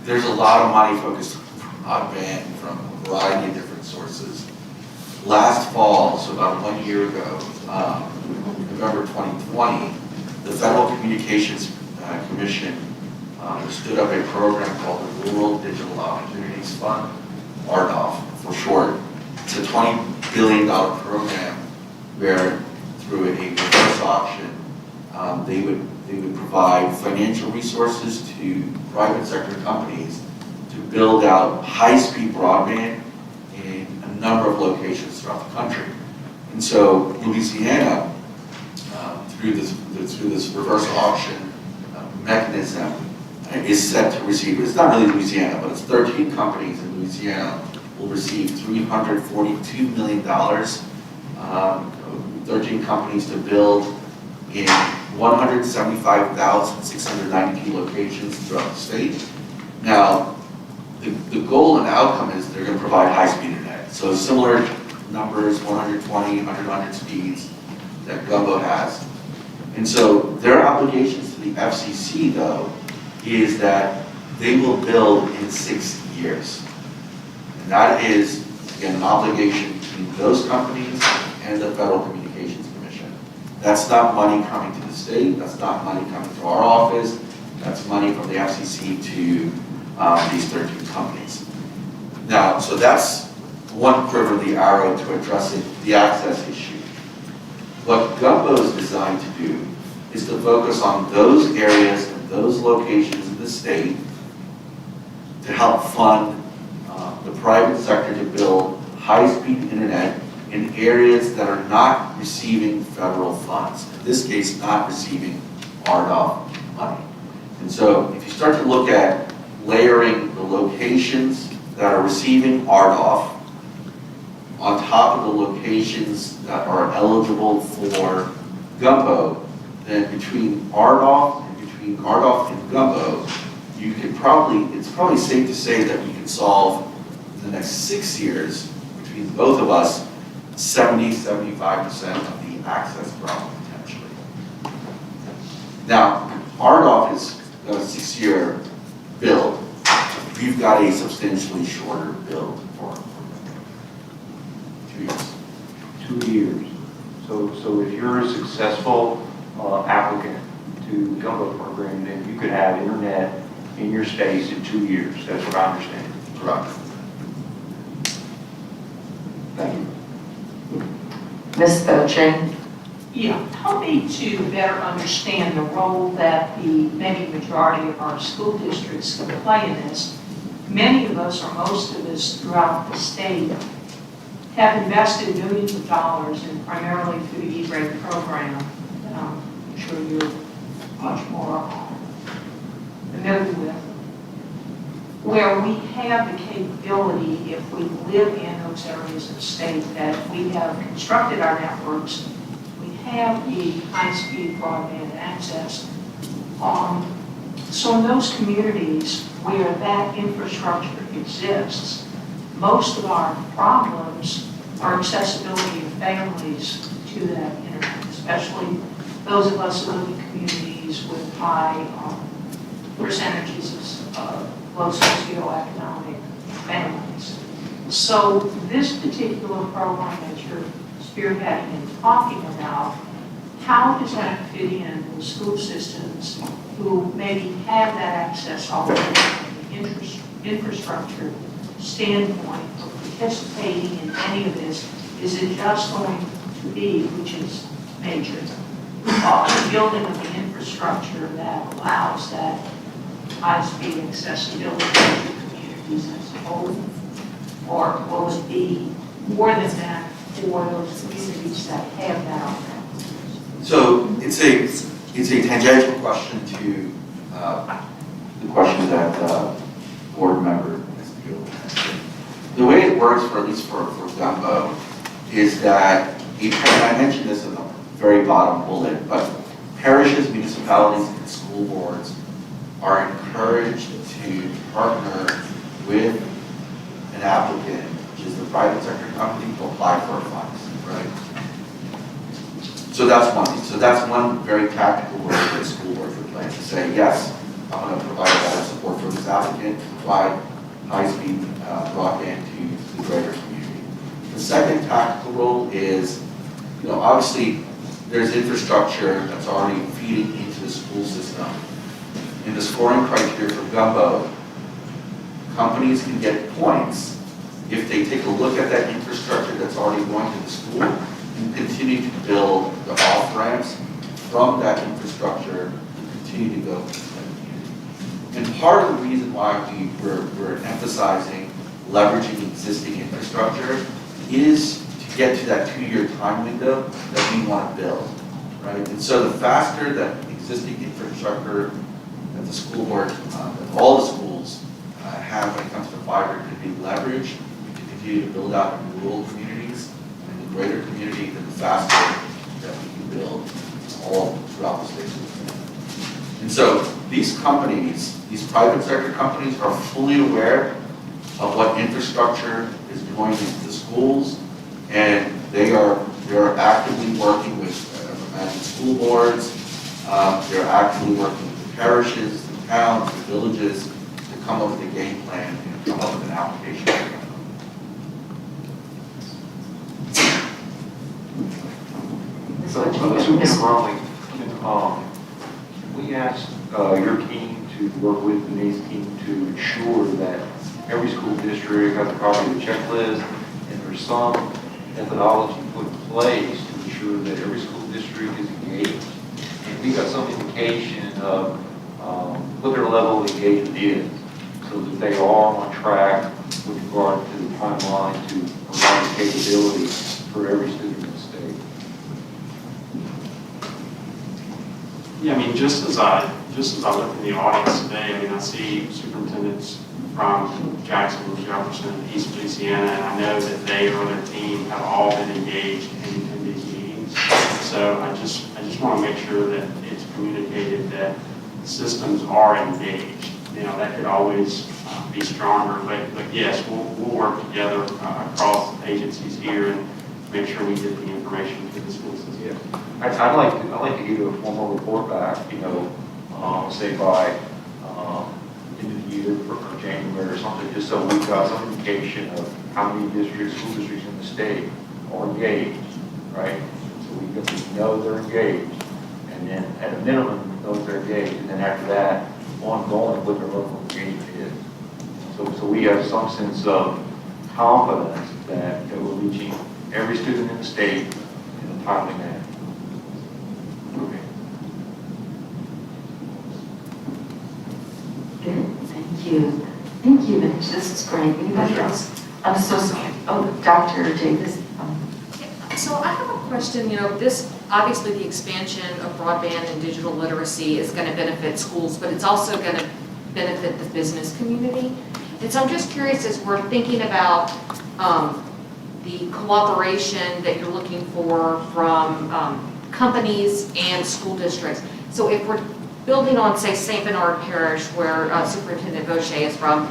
there's a lot of money focused on broadband from a variety of different sources. Last fall, so about 1 year ago, November 2020, the Federal Communications Commission stood up a program called the Rural Digital Opportunities Fund, RDOF for short. It's a $20 billion program where through a reverse auction, they would provide financial resources to private sector companies to build out high-speed broadband in a number of locations throughout the country. And so Louisiana, through this reverse auction mechanism, is set to receive, it's not really Louisiana, but it's 13 companies in Louisiana will receive $342 million, 13 companies to build in 175,690 locations throughout the state. Now, the goal and outcome is they're going to provide high-speed internet. So similar numbers, 120, 100 speeds that Gumbo has. And so their obligations to the FCC, though, is that they will build in 6 years. And that is, again, an obligation between those companies and the Federal Communications Commission. That's not money coming to the state, that's not money coming to our office, that's money from the FCC to these 13 companies. Now, so that's one quiver of the arrow to addressing the access issue. What Gumbo is designed to do is to focus on those areas and those locations in the state to help fund the private sector to build high-speed internet in areas that are not receiving federal funds. In this case, not receiving RDOF money. And so if you start to look at layering the locations that are receiving RDOF on top of the locations that are eligible for Gumbo, then between RDOF and Gumbo, you could it's probably safe to say that we can solve in the next 6 years, between both of us, 70–75% of the access problem potentially. Now, RDOF is a 6-year build. We've got a substantially shorter build for 2 years. 2 years. So if you're a successful applicant to the Gumbo program, then you could have internet in your space in 2 years. That's what I understand. Correct. Thank you. Ms. Chang? Yeah, help me to better understand the role that the maybe majority of our school districts play in this. Many of us, or most of us throughout the state, have invested millions of dollars in primarily through the E-rate program that I'm sure you're much more familiar with, where we have the capability, if we live in those areas of the state, that we have constructed our networks, we have the high-speed broadband access. So in those communities where that infrastructure exists, most of our problems are accessibility of families to that internet, especially those of us who live in communities with high percentages of low socioeconomic families. So this particular program that you're spearheading and talking about, how does that fit in with school systems who maybe have that access already from the infrastructure standpoint of participating in any of this? Is it just going to be, which is major, the building of the infrastructure that allows that high-speed accessibility to communities as a whole? Or will it be more than that for those communities that have that already? So it's a tangential question to the question that board member asked. The way it works, for at least for Gumbo, is that I mentioned this in the very bottom bullet, but parishes, municipalities, and school boards are encouraged to partner with an applicant, which is the private sector company, to apply for funds, right? So that's one thing. So that's one very tactical role that school boards would play, to say, yes, I'm going to provide a lot of support for this applicant to provide high-speed broadband to the greater community. The second tactical role is, obviously there's infrastructure that's already feeding into the school system. In the scoring criteria for Gumbo, companies can get points if they take a look at that infrastructure that's already going to the school and continue to build the off-ramps from that infrastructure to continue to go to the community. And part of the reason why we're emphasizing leveraging existing infrastructure is to get to that 2-year time window that we want to build, right? And so the faster that existing infrastructure that the school board, that all the schools have when it comes to fiber can be leveraged to continue to build out in rural communities and the greater community, then the faster that we can build all throughout the state. And so these companies, these private sector companies, are fully aware of what infrastructure is going into the schools, and they are actively working with imagine school boards. They're actively working with the parishes, the towns, the villages to come up with a game plan and come up with an application. Superintendent Bromley, we asked your team to work with Denise's team to ensure that every school district has a copy of the checklist, and there's some methodology put in place to ensure that every school district is engaged. And we got some indication of what their level of engagement is, so that they are on track with regard to the timeline to provide capability for every student in the state. Yeah, I mean, just as I look in the audience today, I mean, I see superintendents from Jacksonville, Jefferson, East Louisiana, and I know that they or their team have all been engaged in these meetings. So I just want to make sure that it's communicated that systems are engaged. That could always be stronger, but yes, we'll work together across agencies here and make sure we get the information to the school system. Yeah, I'd like to give you a formal report back, say by end of the year for January or something, just so we've got some indication of how many school districts in the state are engaged, right? So we know they're engaged, and then at a minimum, know they're engaged, and then after that, ongoing what their level of engagement is. So we have some sense of confidence that we're reaching every student in the state in a timely manner. Okay. Good, thank you. Thank you, Mitch, this is great. Anybody else? I'm so sorry. Oh, Dr. Davis. So I have a question, this, obviously the expansion of broadband and digital literacy is going to benefit schools, but it's also going to benefit the business community. And so I'm just curious, as we're thinking about the cooperation that you're looking for from companies and school districts. So if we're building on, say, St. Bernard Parish, where Superintendent BESE is from,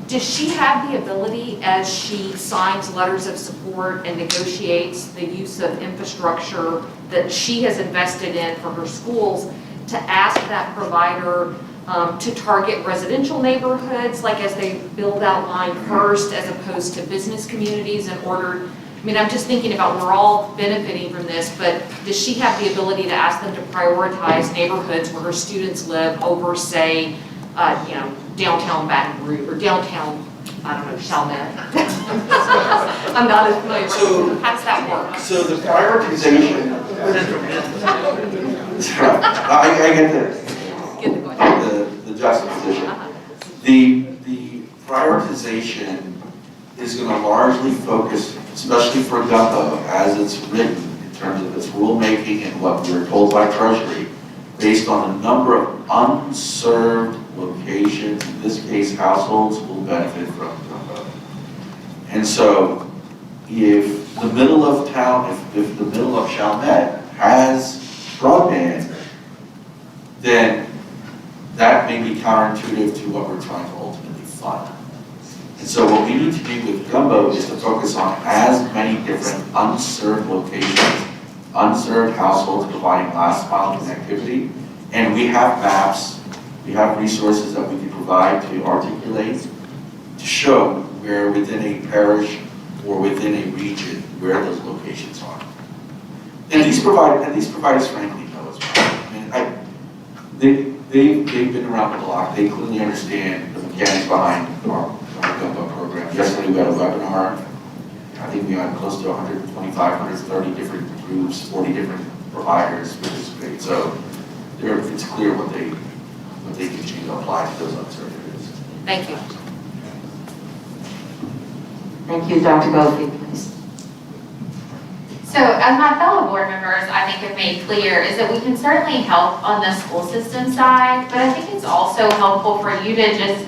does she have the ability, as she signs letters of support and negotiates the use of infrastructure that she has invested in for her schools, to ask that provider to target residential neighborhoods, like as they build out line first, as opposed to business communities in order? I mean, I'm just thinking about, we're all benefiting from this, but does she have the ability to ask them to prioritize neighborhoods where her students live over, say, downtown Baton Rouge, or downtown, I don't know, Chalmette? I'm not as familiar with it. How does that work? So the prioritization, I get Get the question. the juxtaposition. The prioritization is going to largely focus, especially for Gumbo, as it's written in terms of its rulemaking and what we're told by Treasury, based on the number of unserved locations, in this case, households will benefit from Gumbo. And so if the middle of town, if the middle of Chalmette has broadband, then that may be counterintuitive to what we're trying to ultimately fund. And so what we need to do with Gumbo is to focus on as many different unserved locations, unserved households providing last mile connectivity. And we have maps, we have resources that we can provide to articulate, to show where within a parish or within a region where those locations are. And these providers frankly know as well. I mean, they've been around the block, they clearly understand the mechanics behind our Gumbo program. Yesterday we had a webinar. I think we had close to 125, 130 different groups, 40 different providers participate. So it's clear what they continue to apply to those unserved areas. Thank you. Thank you, Dr. Goldie, please. So as my fellow board members, I think have made clear, is that we can certainly help on the school system side, but I think it's also helpful for you to just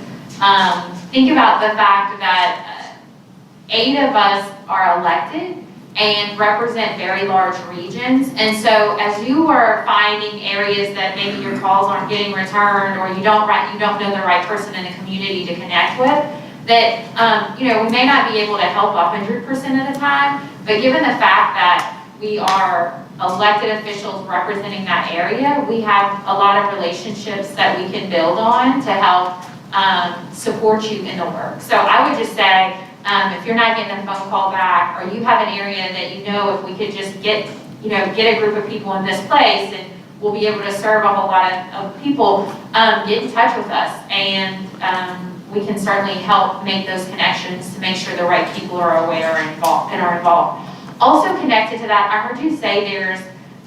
think about the fact that 8 of us are elected and represent very large regions. And so as you are finding areas that maybe your calls aren't getting returned, or you don't know the right person in the community to connect with, that we may not be able to help 100% of the time, but given the fact that we are elected officials representing that area, we have a lot of relationships that we can build on to help support you in the work. So I would just say, if you're not getting a phone call back, or you have an area that if we could just get a group of people in this place, and we'll be able to serve a whole lot of people, get in touch with us, and we can certainly help make those connections to make sure the right people are aware and are involved. Also connected to that, I heard you say there's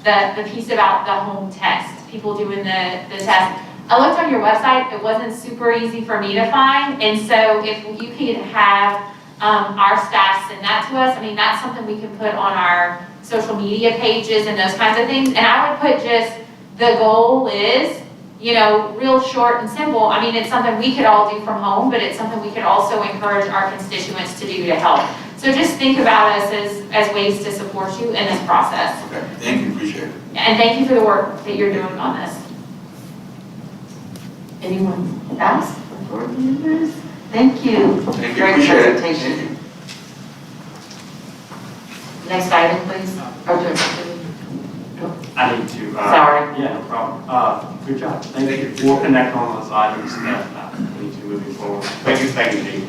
the piece about the home test, people doing the test. I looked on your website, it wasn't super easy for me to find, and so if you could have our staff send that to us, I mean, that's something we can put on our social media pages and those kinds of things. And I would put just, the goal is, real short and simple. I mean, it's something we could all do from home, but it's something we could also encourage our constituents to do to help. So just think about us as ways to support you in this process. Okay, thank you, appreciate it. And thank you for the work that you're doing on this. Anyone else? Board members? Thank you. Thank you, Great appreciate it. presentation. Next item, please. I need to. Sorry. Yeah, no problem. Good job. Thank you. We'll connect on those items that we need to moving forward. Thank you, Dean.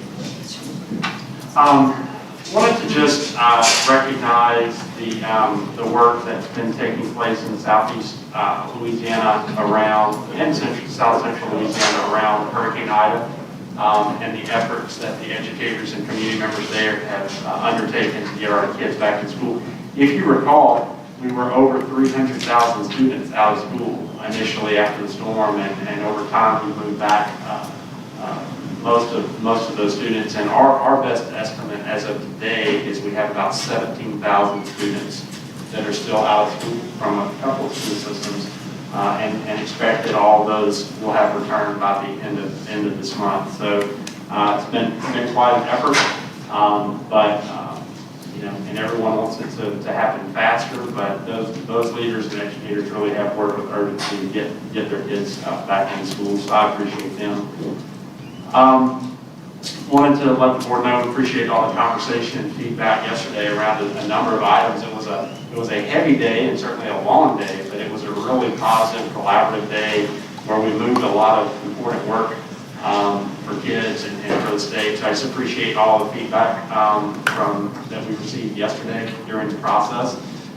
Wanted to just recognize the work that's been taking place in southeast Louisiana and south central Louisiana around Hurricane Ida, and the efforts that the educators and community members there have undertaken to get our kids back in school. If you recall, we were over 300,000 students out of school initially after the storm, and over time we moved back most of those students. And our best estimate as of today is we have about 17,000 students that are still out of school from a couple of school systems, and expect that all of those will have returned by the end of this month. So it's been quite an effort, but and everyone wants it to happen faster, but those leaders and educators really have worked with urgency to get their kids back in school, so I appreciate them. Wanted to let the board know, appreciate all the conversation and feedback yesterday around a number of items. It was a heavy day and certainly a long day, but it was a really positive, collaborative day where we moved a lot of important work for kids and for the state. So I just appreciate all the feedback that we received yesterday during the process.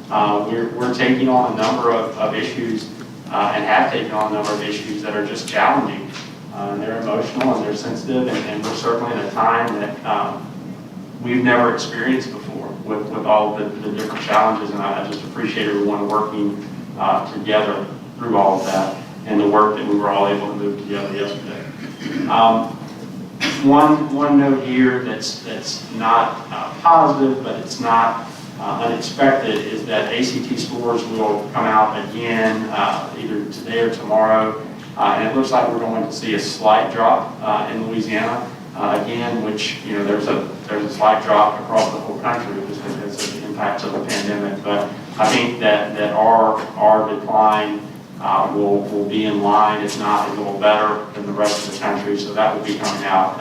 We're taking on a number of issues and have taken on a number of issues that are just challenging. They're emotional and they're sensitive, and we're certainly in a time that we've never experienced before with all the different challenges, and I just appreciate everyone working together through all of that and the work that we were all able to move together yesterday. One note here that's not positive, but it's not unexpected, is that ACT scores will come out again either today or tomorrow. And it looks like we're going to see a slight drop in Louisiana again, which, there's a slight drop across the whole country just because of the impacts of the pandemic. But I think that our decline will be in line, if not a little better than the rest of the country. So that will be coming out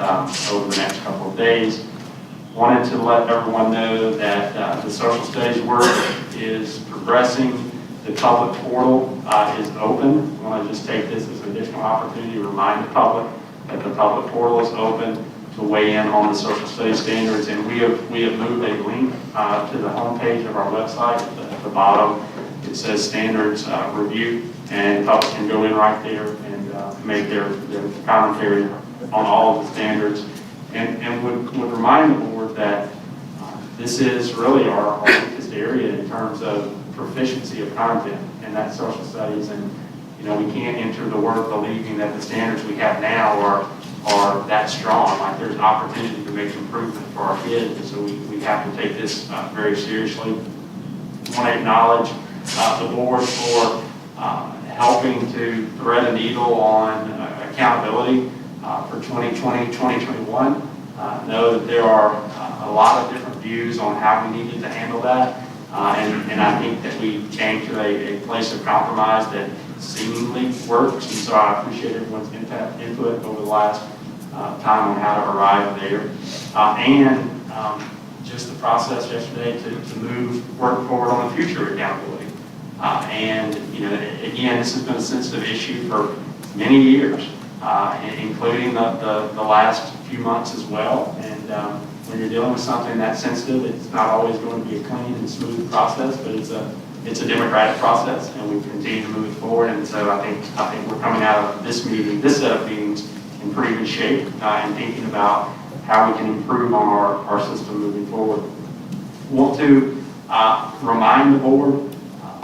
over the next couple of days. Wanted to let everyone know that the social studies work is progressing. The public portal is open. I want to just take this as an additional opportunity to remind the public that the public portal is open to weigh in on the social studies standards. And we have moved a link to the homepage of our website. At the bottom, it says standards review, and the public can go in right there and make their commentary on all of the standards. And would remind the board that this is really our weakest area in terms of proficiency of content, and that's social studies. And we can't enter the work believing that the standards we have now are that strong. Like, there's opportunity to make improvement for our kids, and so we have to take this very seriously. I want to acknowledge the board for helping to thread a needle on accountability for 2020, 2021. Know that there are a lot of different views on how we needed to handle that. And I think that we came to a place of compromise that seemingly works, and so I appreciate everyone's input over the last time on how to arrive there. And just the process yesterday to move work forward on the future accountability. And again, this has been a sensitive issue for many years, including the last few months as well. And when you're dealing with something that sensitive, it's not always going to be a clean and smooth process, but it's a democratic process, and we continue to move it forward. And so I think we're coming out of this set of meetings in pretty good shape, and thinking about how we can improve on our system moving forward. Want to remind the board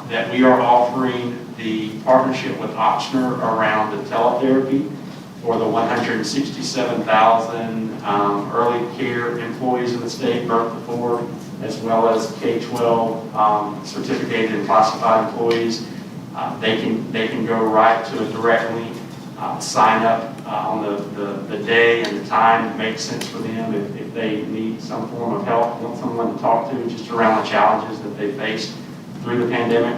that we are offering the partnership with Ochsner around the teletherapy for the 167,000 early care employees in the state, birth to 4, as well as K-12 certificated and classified employees. They can go right to a direct link, sign up on the day and the time that makes sense for them if they need some form of help, want someone to talk to just around the challenges that they faced through the pandemic.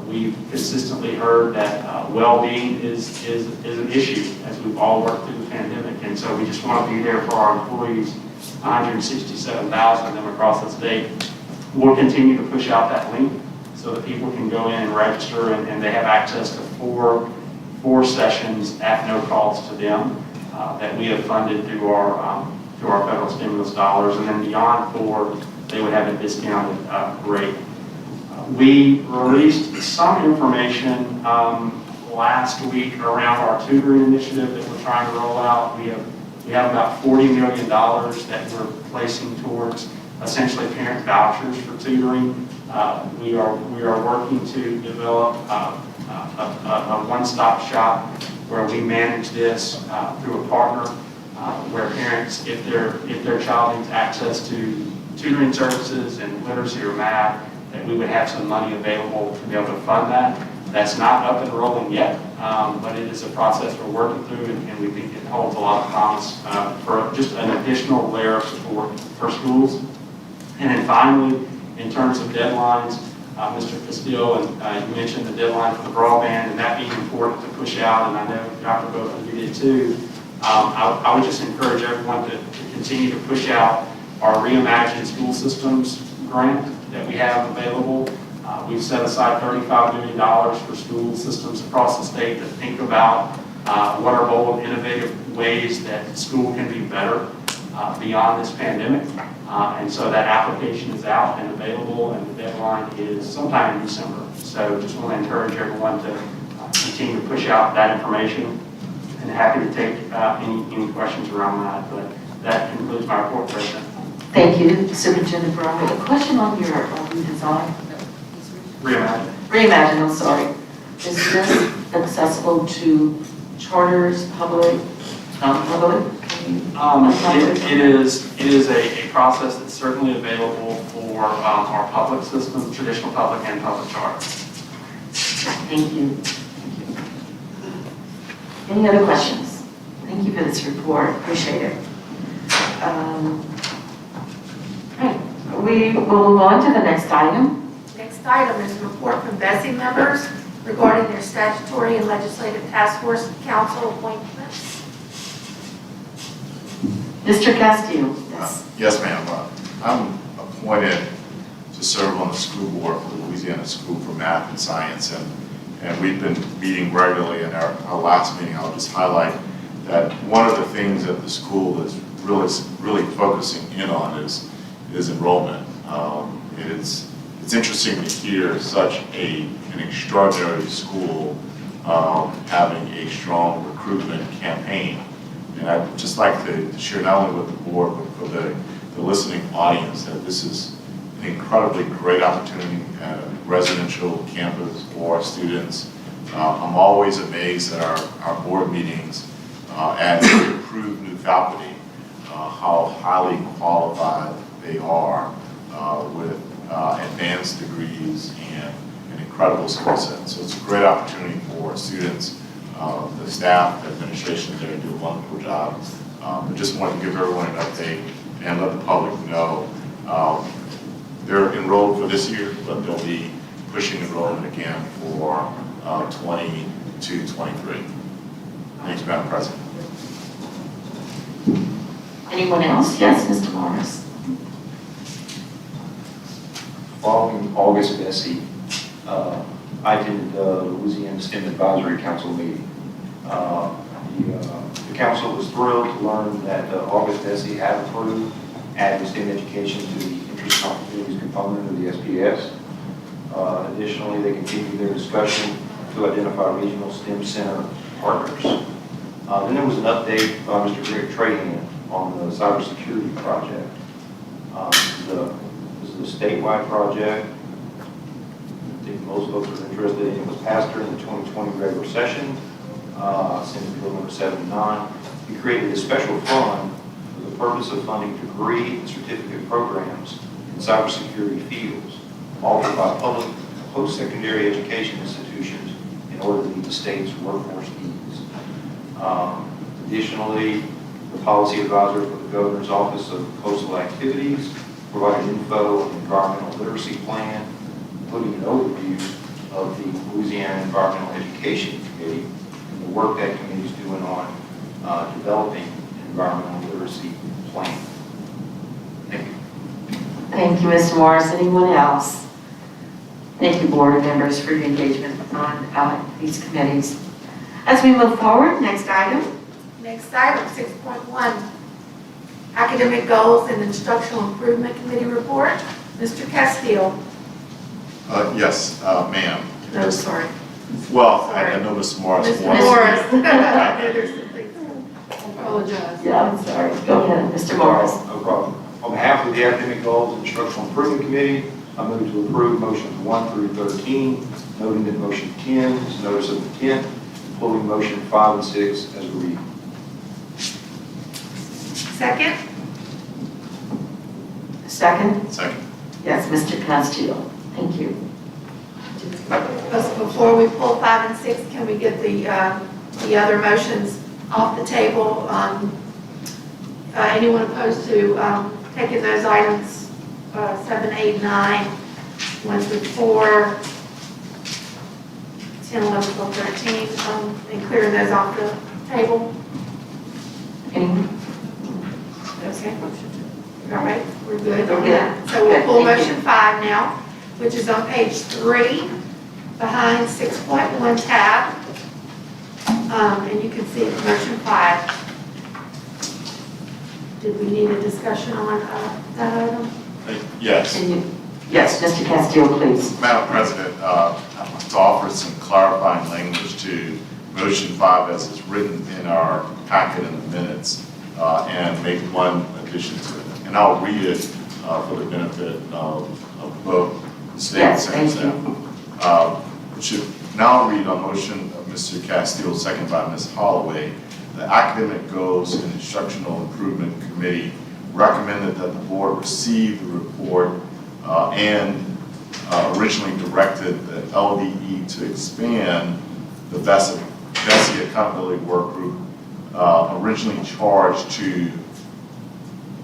We've consistently heard that well-being is an issue as we've all worked through the pandemic, and so we just want to be there for our employees, 167,000 of them across the state. We'll continue to push out that link so that people can go in and register, and they have access to four sessions at no cost to them that we have funded through our federal stimulus dollars, and then beyond 4, they would have a discounted rate. We released some information last week around our tutoring initiative that we're trying to roll out. We have about $40 million that we're placing towards essentially parent vouchers for tutoring. We are working to develop a one-stop shop where we manage this through a partner where parents, if their child needs access to tutoring services and literacy or math, that we would have some money available to be able to fund that. That's not up and rolling yet, but it is a process we're working through, and we think it holds a lot of promise for just an additional layer of support for schools. And then finally, in terms of deadlines, Mr. Castillo, and you mentioned the deadline for the broadband and that being important to push out, and I know Dr. Bowman, you did too. I would just encourage everyone to continue to push out our Reimagined School Systems grant that we have available. We've set aside $35 million for school systems across the state to think about what are bold, innovative ways that school can be better beyond this pandemic. And so that application is out and available, and the deadline is sometime in December. So just want to encourage everyone to continue to push out that information, and happy to take any questions around that. But that concludes my report, President. Thank you, Superintendent Brown. A question on your redesign? Reimagine, I'm sorry. Is this accessible to charters, public, non-public? It is a process that's certainly available for our public systems, traditional public and public charter. Thank you. Any other questions? Thank you for this report, appreciate it. Right, we will move on to the next item. Next item is a report from BESE members regarding their statutory and legislative task force and council appointments. Mr. Castillo, yes. Yes, ma'am. I'm appointed to serve on the school board for the Louisiana School for Math and Science, and we've been meeting regularly. In our last meeting, I'll just highlight that one of the things that the school is really focusing in on is enrollment. It's interesting to hear such an extraordinary school having a strong recruitment campaign. And I'd just like to share not only with the board, but for the listening audience, that this is an incredibly great opportunity at a residential campus for our students. I'm always amazed at our board meetings as we approve new faculty, how highly qualified they are with advanced degrees and an incredible skill set. So it's a great opportunity for students. The staff, the administration there do a wonderful job. I just wanted to give everyone an update and let the public know they're enrolled for this year, but they'll be pushing enrollment again for 22-23. Thanks, Madam President. Anyone else? Yes, Mr. Morris. Following August BESE, I attended the Louisiana STEM Advisory Council meeting. The council was thrilled to learn that August BESE had approved adding STEM education to the interest and opportunities component of the SPS. Additionally, they continued their discussion to identify regional STEM center partners. Then there was an update by Mr. Greg Trahan on the cybersecurity project. This is a statewide project. I think most folks are interested in it. It was passed during the 2020 regular session, Senate Bill number 79. We created a special fund for the purpose of funding degree and certificate programs in cybersecurity fields offered by public post-secondary education institutions in order to meet the state's workforce needs. Additionally, the policy advisor for the Governor's Office of Coastal Activities provided info on the environmental literacy plan, including an overview of the Louisiana Environmental Education Committee and the work that committee is doing on developing an environmental literacy plan. Thank you. Thank you, Mr. Morris. Anyone else? Thank you, board members, for your engagement on these committees. As we move forward, next item. Next item, 6.1, Academic Goals and Instructional Improvement Committee Report. Mr. Castillo. Yes, ma'am. No, sorry. Well, I know Mr. Morris. Mr. wants- Morris. There's some things. I apologize. Yeah, I'm sorry. Go ahead, Mr. Morris. No problem. On behalf of the Academic Goals and Instructional Improvement Committee, I move to approve motions 1 through 13, noting that motion 10 is notice of intent, including motion 5 and 6 as a read. Second? Second? Second. Yes, Mr. Castillo. Thank you. Before we pull 5 and 6, can we get the other motions off the table? Anyone opposed to taking those items 7, 8, 9, 1 through 4, 10, 11, 12, 13, and clearing those off the table. Anyone? Okay. All right, we're good We're on good. that. So we'll Good, pull thank you. motion 5 now, which is on page 3, behind 6.1 tab. And you can see motion 5. Did we need a discussion on that item? Yes. Can you- Yes, Mr. Castillo, please. Madam President, I'd like to offer some clarifying language to motion 5 as it's written in our packet in the minutes, and make one addition to it. And I'll read it for the benefit of both the state and Yes, thank Senate staff. It should now read on motion of Mr. Castillo, second by Ms. Holloway. The Academic Goals and Instructional Improvement Committee recommended that the board receive the report and originally directed the LDE to expand the BESE Accountability Work Group, originally charged to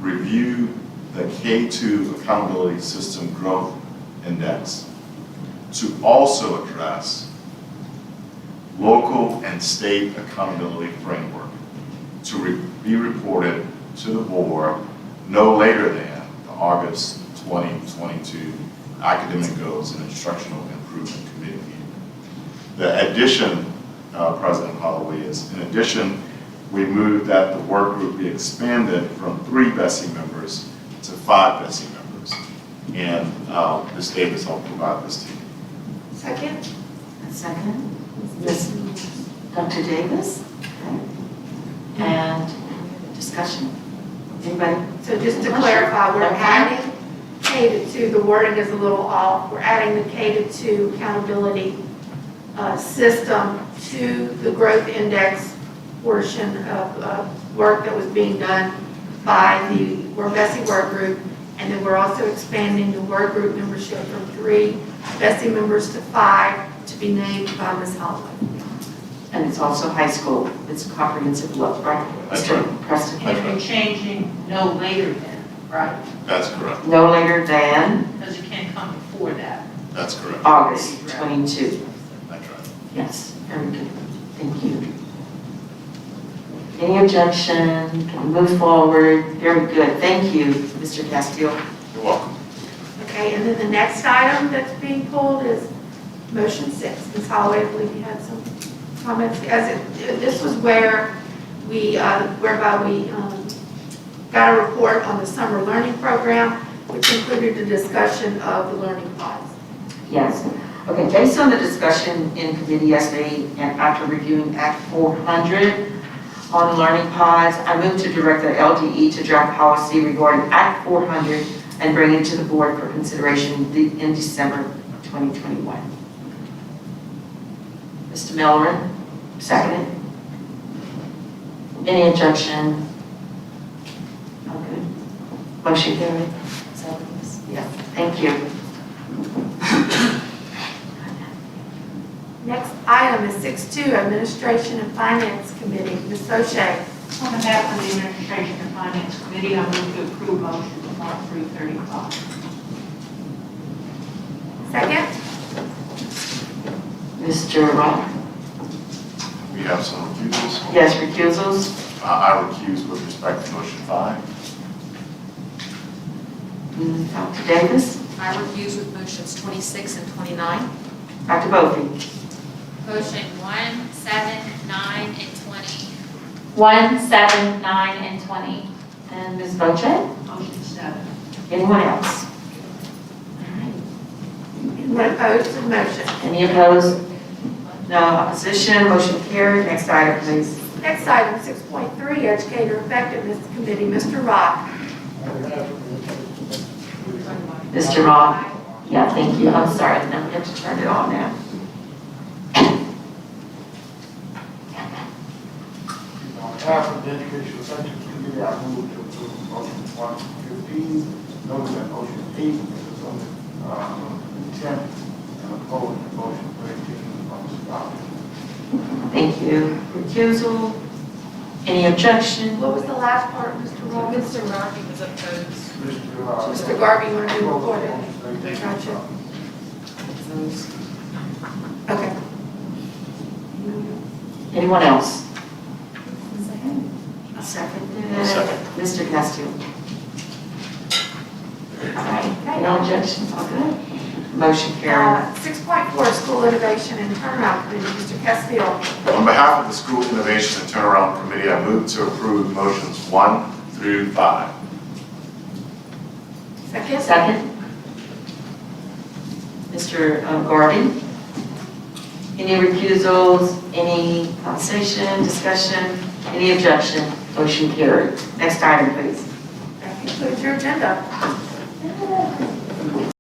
review the K-2 Accountability System Growth Index, to also address local and state accountability framework, to be reported to the board no later than the August 2022 Academic Goals and Instructional Improvement Committee meeting. The addition, President Holloway, is in addition, we moved that the work group be expanded from 3 BESE members to 5 BESE members. And Ms. Davis, I'll provide this to you. Second? A second. Ms. Dr. Davis? Okay. And discussion? Anybody? So just to clarify, we're adding K-2, the wording is a little off. We're adding the K-2 accountability system to the growth index portion of work that was being done by the BESE work group. And then we're also expanding the work group membership from 3 BESE members to 5 to be named by Ms. Holloway. And it's also high school. It's a comprehensive look, right? That's Mr. right. Preston? And you're changing no later than, right? That's correct. No later than Because it can't come before that. That's correct. August 22. That's right. Yes, very good. Thank you. Any objection? Can we move forward? Very good. Thank you, Mr. Castillo. You're welcome. Okay, and then the next item that's being pulled is motion 6. Ms. Holloway, I believe you had some comments. This was where we, whereby we got a report on the summer learning program, which included a discussion of the learning pods. Yes. Okay, based on the discussion in committee yesterday and after reviewing Act 400 on learning pods, I moved to direct the LDE to draft policy regarding Act 400 and bring it to the board for consideration in December 2021. Mr. Millerin, seconded. Any objection? Okay. Motion carried. So, yeah, thank you. Next item is 6.2, Administration and Finance Committee. Ms. O'Shea. On behalf of the Administration and Finance Committee, I move to approve motion 1335. Second? Mr. Rock? We have some recusals. Yes, recusals. I recuse with respect to motion 5. Dr. Davis? I recuse with motions 26 and 29. Dr. Bovee? Motion 1, 7, 9, and 20. 1, 7, 9, and 20. And Ms. Bochet? Motion 7. Anyone else? Anyone opposed to the motion? Any opposed? No opposition, motion carried. Next item, please. Next item, 6.3, Educator Effectiveness Committee. Mr. Rock. Mr. Rock? Yeah, thank you. I'm sorry, I have to turn it on now. On behalf of the Education Effectiveness Committee, I move to approve motion 115, noting that motion 8 is on the consent and opposed to motion 13 on the spot. Thank you. Recusal? Any objection? What was the last part, Mr. Robbins? Mr. Rocky was opposed. Mr. Garvey, you want to be recorded? Gotcha. Okay. Anyone else? Second. Second. Second. Mr. Castillo. All right, no objections, all good. Motion carried. 6.4, School Innovation and Turnaround Committee, Mr. Castillo. On behalf of the School Innovation and Turnaround Committee, I move to approve motions 1 through 5. Second? Second. Mr. Garvey. Any recusals, any conversation, discussion, any objection? Motion carried. Next item, please. That concludes your agenda.